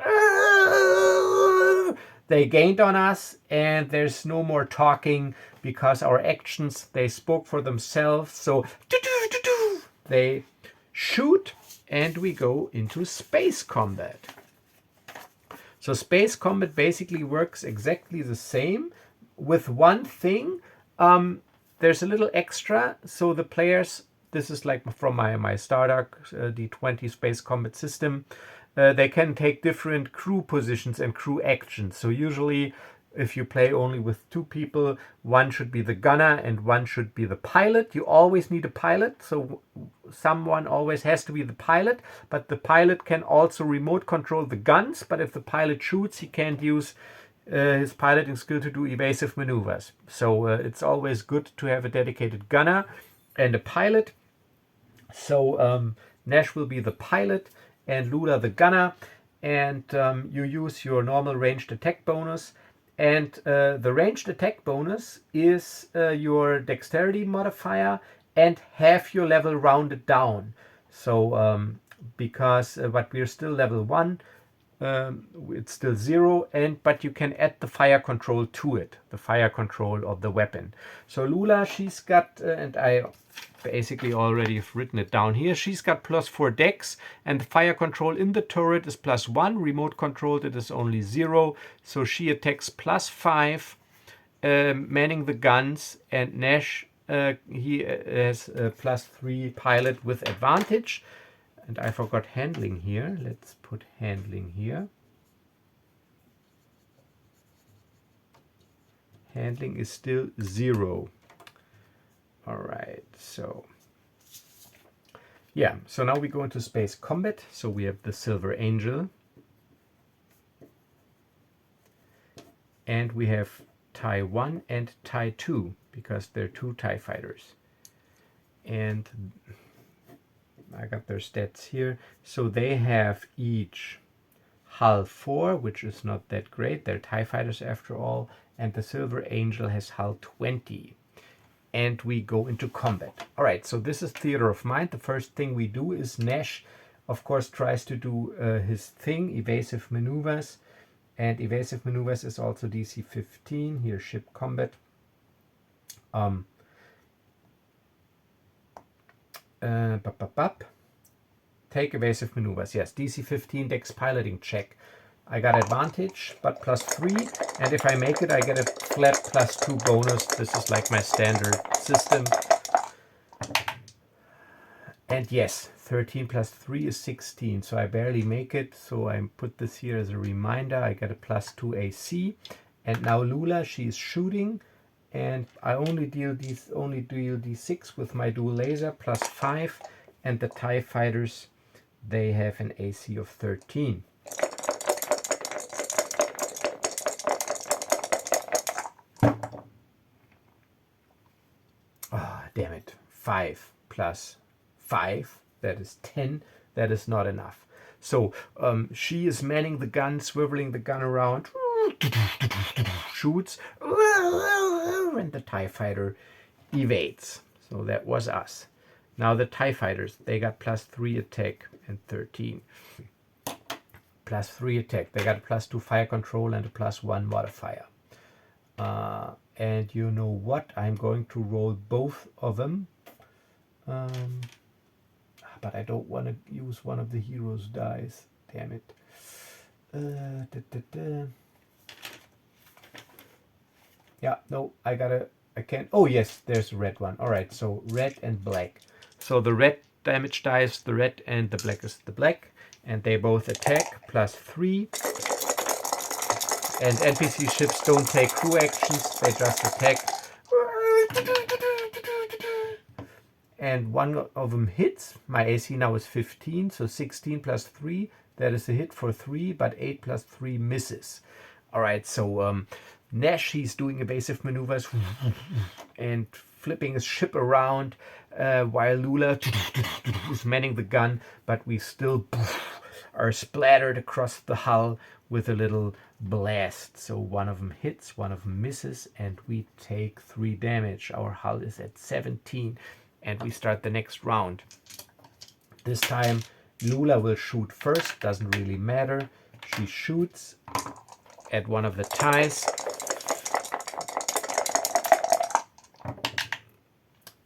they gained on us, and there's no more talking because our actions, they spoke for themselves. So they shoot, and we go into space combat. So space combat basically works exactly the same, with one thing. There's a little extra, so the players, this is like from my Stardark D20 space combat system, they can take different crew positions and crew actions. So usually if you play only with 2 people, one should be the gunner and one should be the pilot. You always need a pilot, so someone always has to be the pilot, but the pilot can also remote control the guns, but if the pilot shoots, he can't use his piloting skill to do evasive maneuvers. So it's always good to have a dedicated gunner and a pilot. So Nash will be the pilot and Loola the gunner, and you use your normal ranged attack bonus. And the ranged attack bonus is your dexterity modifier and half your level rounded down. So because but we're still level 1, it's still 0, but you can add the fire control to it, the fire control of the weapon. So Loola, she's got, and I basically already have written it down here, she's got +4 dex, and the fire control in the turret is +1, remote controlled it is only 0, so she attacks +5, manning the guns, and Nash, he has a +3 pilot with advantage. And I forgot handling here. Let's put handling here. Handling is still 0. All right, so yeah, so now we go into space combat. So we have the Silver Angel. And we have TIE 1 and TIE 2, because they're 2 TIE fighters. And I got their stats here. So they have each hull 4, which is not that great. They're TIE fighters after all. And the Silver Angel has hull 20. And we go into combat. All right, so this is Theater of Mind. The first thing we do is Nash, of course, tries to do his thing, evasive maneuvers. And evasive maneuvers is also DC 15. Here, ship combat. Take evasive maneuvers. Yes, DC 15 dex piloting check. I got advantage, but +3. And if I make it, I get a flat +2 bonus. This is like my standard system. And yes, 13 plus 3 is 16. So I barely make it. So I put this here as a reminder. I get a +2 AC. And now Loola, she's shooting. And I only deal D6 with my dual laser, +5. And the TIE fighters, They have an AC of 13. Ah, oh, damn it. 5 plus 5, that is 10. That is not enough. So she is manning the gun, swiveling the gun around, shoots, and the TIE fighter evades. So that was us. Now the TIE fighters, they got +3 attack and 13. +3 attack. They got a +2 fire control and a +1 modifier. And you know what? I'm going to roll both of them. But I don't want to use one of the hero's dice. Damn it. Yeah, no, I can't. Oh, yes, there's a red one. All right, so red and black. So the red damage dice, the red, and the black is the black. And they both attack, +3. And NPC ships don't take crew actions, they just attack. And one of them hits. My AC now is 15, so 16 +3. That is a hit for 3, but 8 +3 misses. All right, so Nash, he's doing evasive maneuvers and flipping his ship around while Loola is manning the gun, but we still are splattered across the hull with a little blast. So one of them hits, one of them misses, and we take 3 damage. Our hull is at 17, and we start the next round. This time Loola will shoot first, doesn't really matter. She shoots at one of the ties.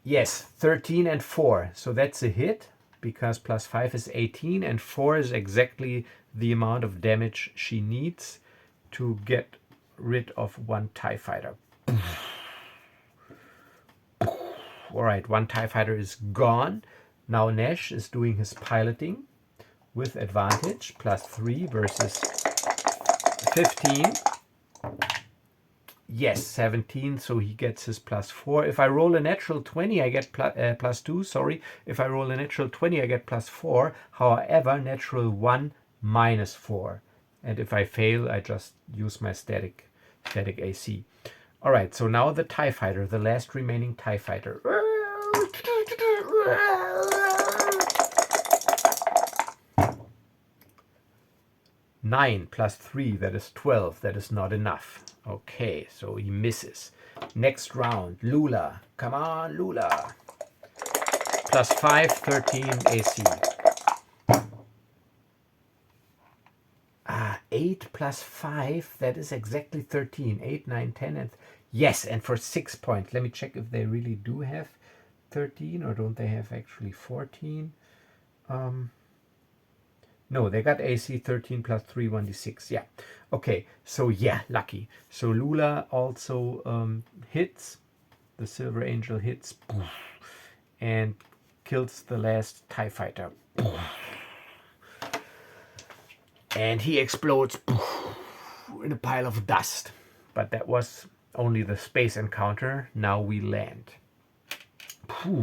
Yes, 13 and 4, so that's a hit, because +5 is 18, and 4 is exactly the amount of damage she needs to get rid of one TIE fighter. All right, one TIE fighter is gone. Now Nash is doing his piloting with advantage, +3 versus 15. Yes, 17, so he gets his +4. If I roll a natural 20, I get +2, sorry. If I roll a natural 20, I get +4. However, natural 1, -4. And if I fail, I just use my static AC. All right, so now the TIE fighter, the last remaining TIE fighter. 9 +3, that is 12. That is not enough. Okay, so he misses. Next round, Loola. Come on, Loola. +5, 13 AC. 8 +5, that is exactly 13. 8, 9, 10, and yes, and for 6 points. Let me check if they really do have 13, or don't they have actually 14? No, they got AC 13 +3, 1d6. Yeah. Okay, so yeah, lucky. So Loola also hits. The Silver Angel hits and kills the last TIE fighter. And he explodes in a pile of dust. But that was only the space encounter. Now we land.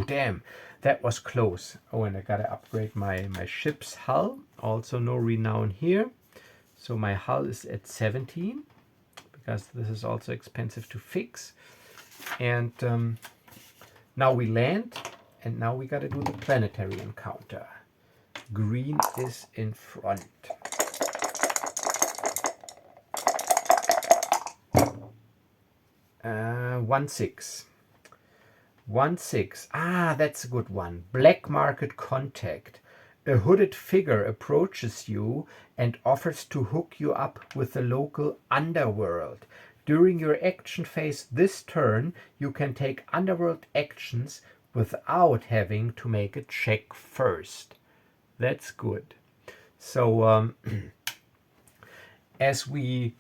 Damn. That was close. Oh, and I gotta upgrade my ship's hull. Also no renown here. So my hull is at 17, because this is also expensive to fix. And now we land, and now we gotta do the planetary encounter. Green is in front. Uh, 1-6. 1-6. Ah, that's a good one. Black market contact. A hooded figure approaches you and offers to hook you up with the local underworld. During your action phase this turn, you can take underworld actions without having to make a check first. That's good. So as we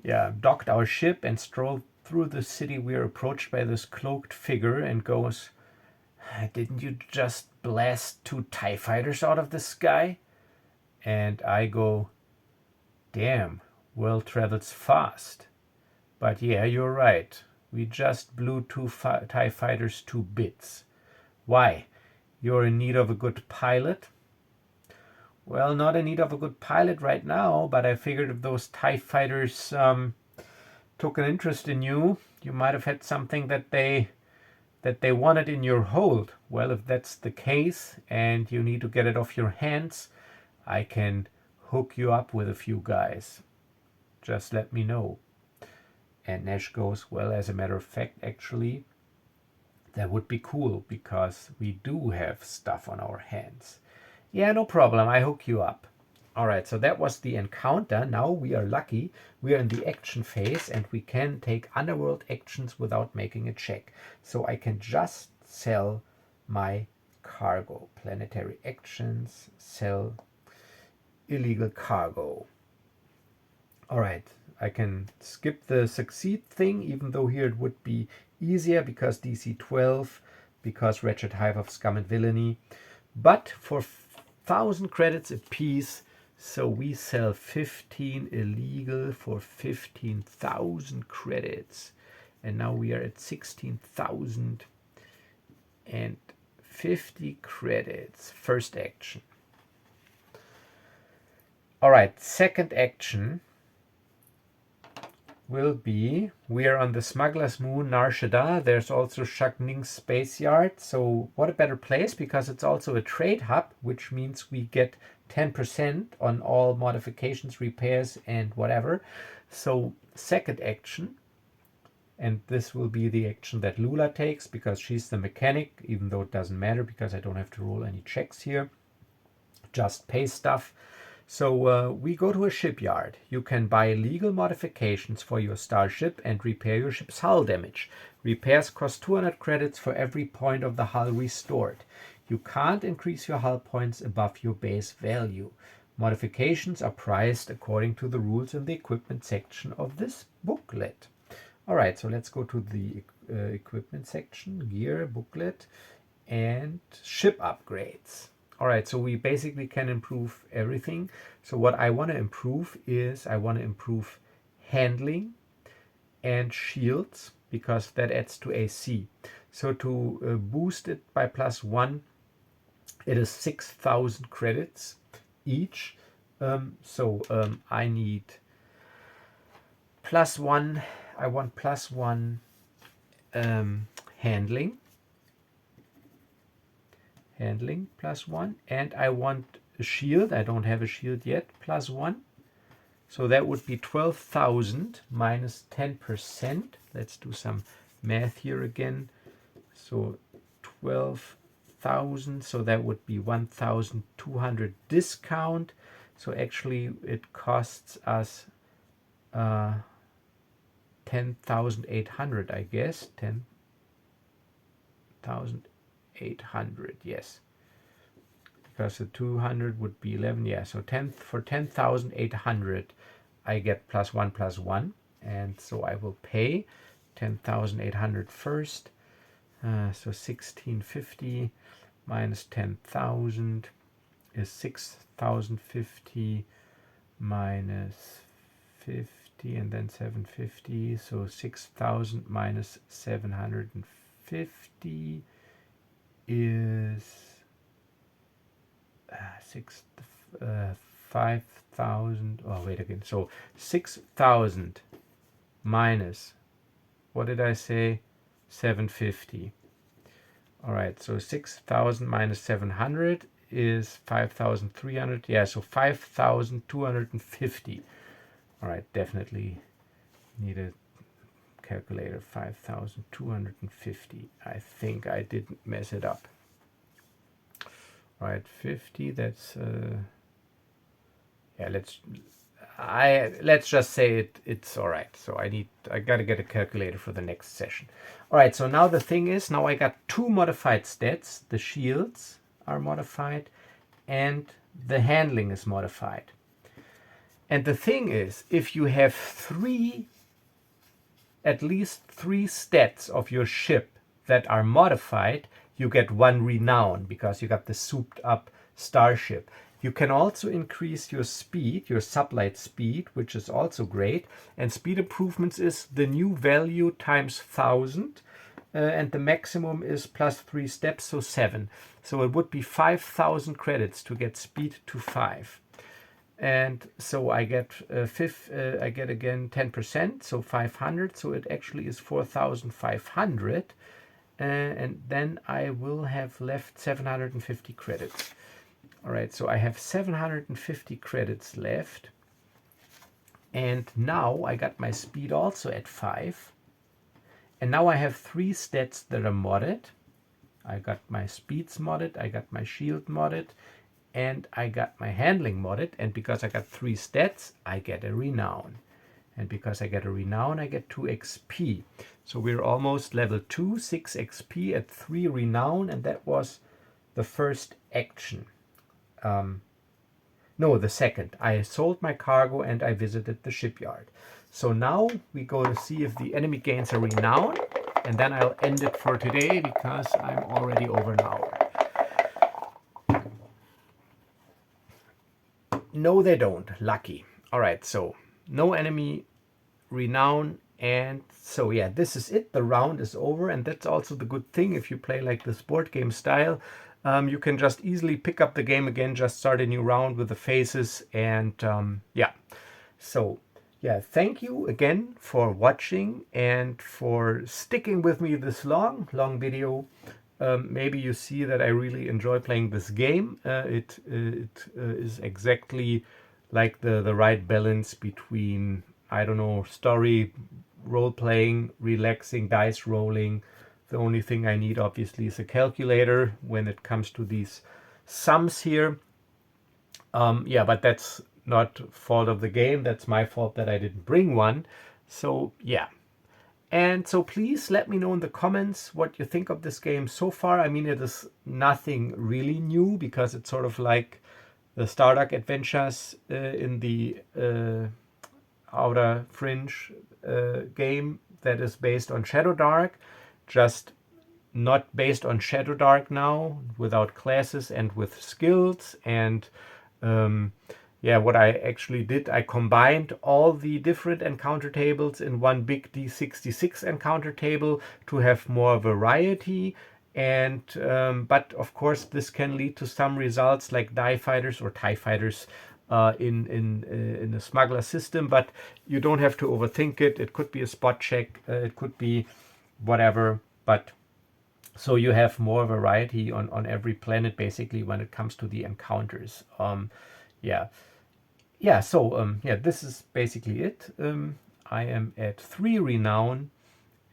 docked our ship and strolled through the city, we are approached by this cloaked figure and goes, "Didn't you just blast 2 TIE fighters out of the sky?" And I go, "Damn, world travels fast. But yeah, you're right. We just blew 2 TIE fighters to bits. Why? You're in need of a good pilot?" well, not in need of a good pilot right now, but I figured if those TIE fighters took an interest in you, you might have had something that they wanted in your hold. Well, if that's the case and you need to get it off your hands, I can hook you up with a few guys. Just let me know. And Nash goes, well, as a matter of fact, actually, that would be cool because we do have stuff on our hands. Yeah, no problem. I hook you up. All right, so that was the encounter. Now we are lucky. We are in the action phase and we can take underworld actions without making a check. So I can just sell my cargo. Planetary actions, sell illegal cargo. All right, I can skip the succeed thing, even though here it would be easier because DC 12, because Wretched Hive of Scum and Villainy. But for 1,000 credits a piece, so we sell 15 illegal for 15,000 credits. And now we are at 16,050 credits. First action. All right, second action will be, we are on the smuggler's moon, Nar Shaddaa. There's also Shagning Space Yard. So what a better place, because it's also a trade hub, which means we get 10% on all modifications, repairs, and whatever. So second action, and this will be the action that Loola takes because she's the mechanic, even though it doesn't matter because I don't have to roll any checks here. Just pay stuff. So we go to a shipyard. You can buy legal modifications for your starship and repair your ship's hull damage. Repairs cost 200 credits for every point of the hull restored. You can't increase your hull points above your base value. Modifications are priced according to the rules in the equipment section of this booklet. All right, so let's go to the equipment section, gear, booklet, and ship upgrades. All right, so we basically can improve everything. So what I want to improve is I want to improve handling and shields because that adds to AC. So to boost it by +1, it is 6,000 credits each. I need +1. I want +1 handling +1, and I want a shield. I don't have a shield yet, +1. So that would be 12,000 minus 10%. Let's do some math here again. So 12,000, so that would be 1,200 discount. So actually it costs us 10,800, I guess. 10,800, yes, because the 200 would be 11. Yeah, so 10,800 I get +1, and so I will pay 10,800 first. So 1650 minus 10,000 is 6,050 minus 50, and then 750. So 6,000 minus 750 is 5,000. Oh, wait again. So 6,000 minus, what did I say? 750. All right. So 6,000 minus 700 is 5,300. Yeah. So 5,250. All right. Definitely need a calculator. 5,250. I think I didn't mess it up. All right, 50. That's yeah. Let's just say it's all right. So I gotta get a calculator for the next session. All right. So now the thing is, now I got 2 modified stats. The shields are modified, and the handling is modified. And the thing is, if you have at least 3 stats of your ship that are modified, you get 1 renown because you got the souped up starship. You can also increase your speed, your sublight speed, which is also great. And speed improvements is the new value times 1,000. and the maximum is plus 3 steps, so 7. So it would be 5,000 credits to get speed to 5. And so I get I get again 10%, so 500. So it actually is 4,500, and then I will have left 750 credits. All right, so I have 750 credits left, and now I got my speed also at 5, and now I have 3 stats that are modded. I got my speeds modded, I got my shield modded, and I got my handling modded, and because I got 3 stats, I get a renown. And because I get a renown, I get 2 XP. So we're almost level 2, 6 XP at 3 renown, and that was the first action. No, the second. I sold my cargo and I visited the shipyard. So now we go to see if the enemy gains a renown, and then I'll end it for today because I'm already over an hour. No, they don't. Lucky. All right, so no enemy renown, and so yeah, this is it. The round is over, and that's also the good thing if you play like this board game style. You can just easily pick up the game again, just start a new round with the phases, and yeah. So yeah, thank you again for watching and for sticking with me this long video. Maybe you see that I really enjoy playing this game. It is exactly like the right balance between, I don't know, story, role-playing, relaxing, dice rolling. The only thing I need, obviously, is a calculator when it comes to these sums here. Yeah, but that's not fault of the game. That's my fault that I didn't bring one. So, yeah. And so please let me know in the comments what you think of this game so far. I mean, it is nothing really new because it's sort of like the Stardark Adventures in the Outer Fringe game that is based on Shadowdark, just not based on Shadowdark now, without classes and with skills. And yeah, what I actually did, I combined all the different encounter tables in one big D66 encounter table to have more variety. And but of course this can lead to some results like die fighters or TIE fighters in a smuggler system, but you don't have to overthink it. It could be a spot check, it could be whatever, but so you have more variety on every planet basically when it comes to the encounters. Yeah, so yeah, this is basically it. I am at 3 renown,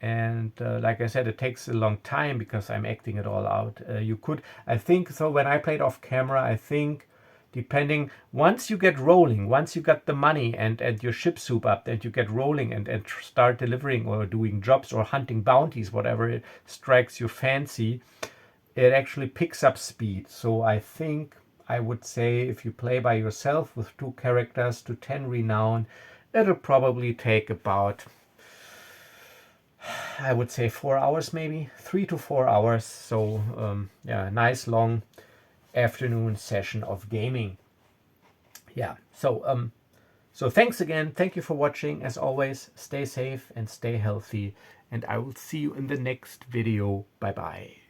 and like I said, it takes a long time because I'm acting it all out. You could, I think, so when I played off camera, I think depending, once you get rolling, once you got the money and your ship soup up, and you get rolling and start delivering or doing jobs or hunting bounties, whatever it strikes your fancy, it actually picks up speed. So I think I would say if you play by yourself with 2 characters to 10 renown, it'll probably take about, I would say 4 hours, maybe 3 to 4 hours. So yeah, nice long afternoon session of gaming. Yeah, so so thanks again. Thank you for watching. As always, stay safe and stay healthy, and I will see you in the next video. Bye bye.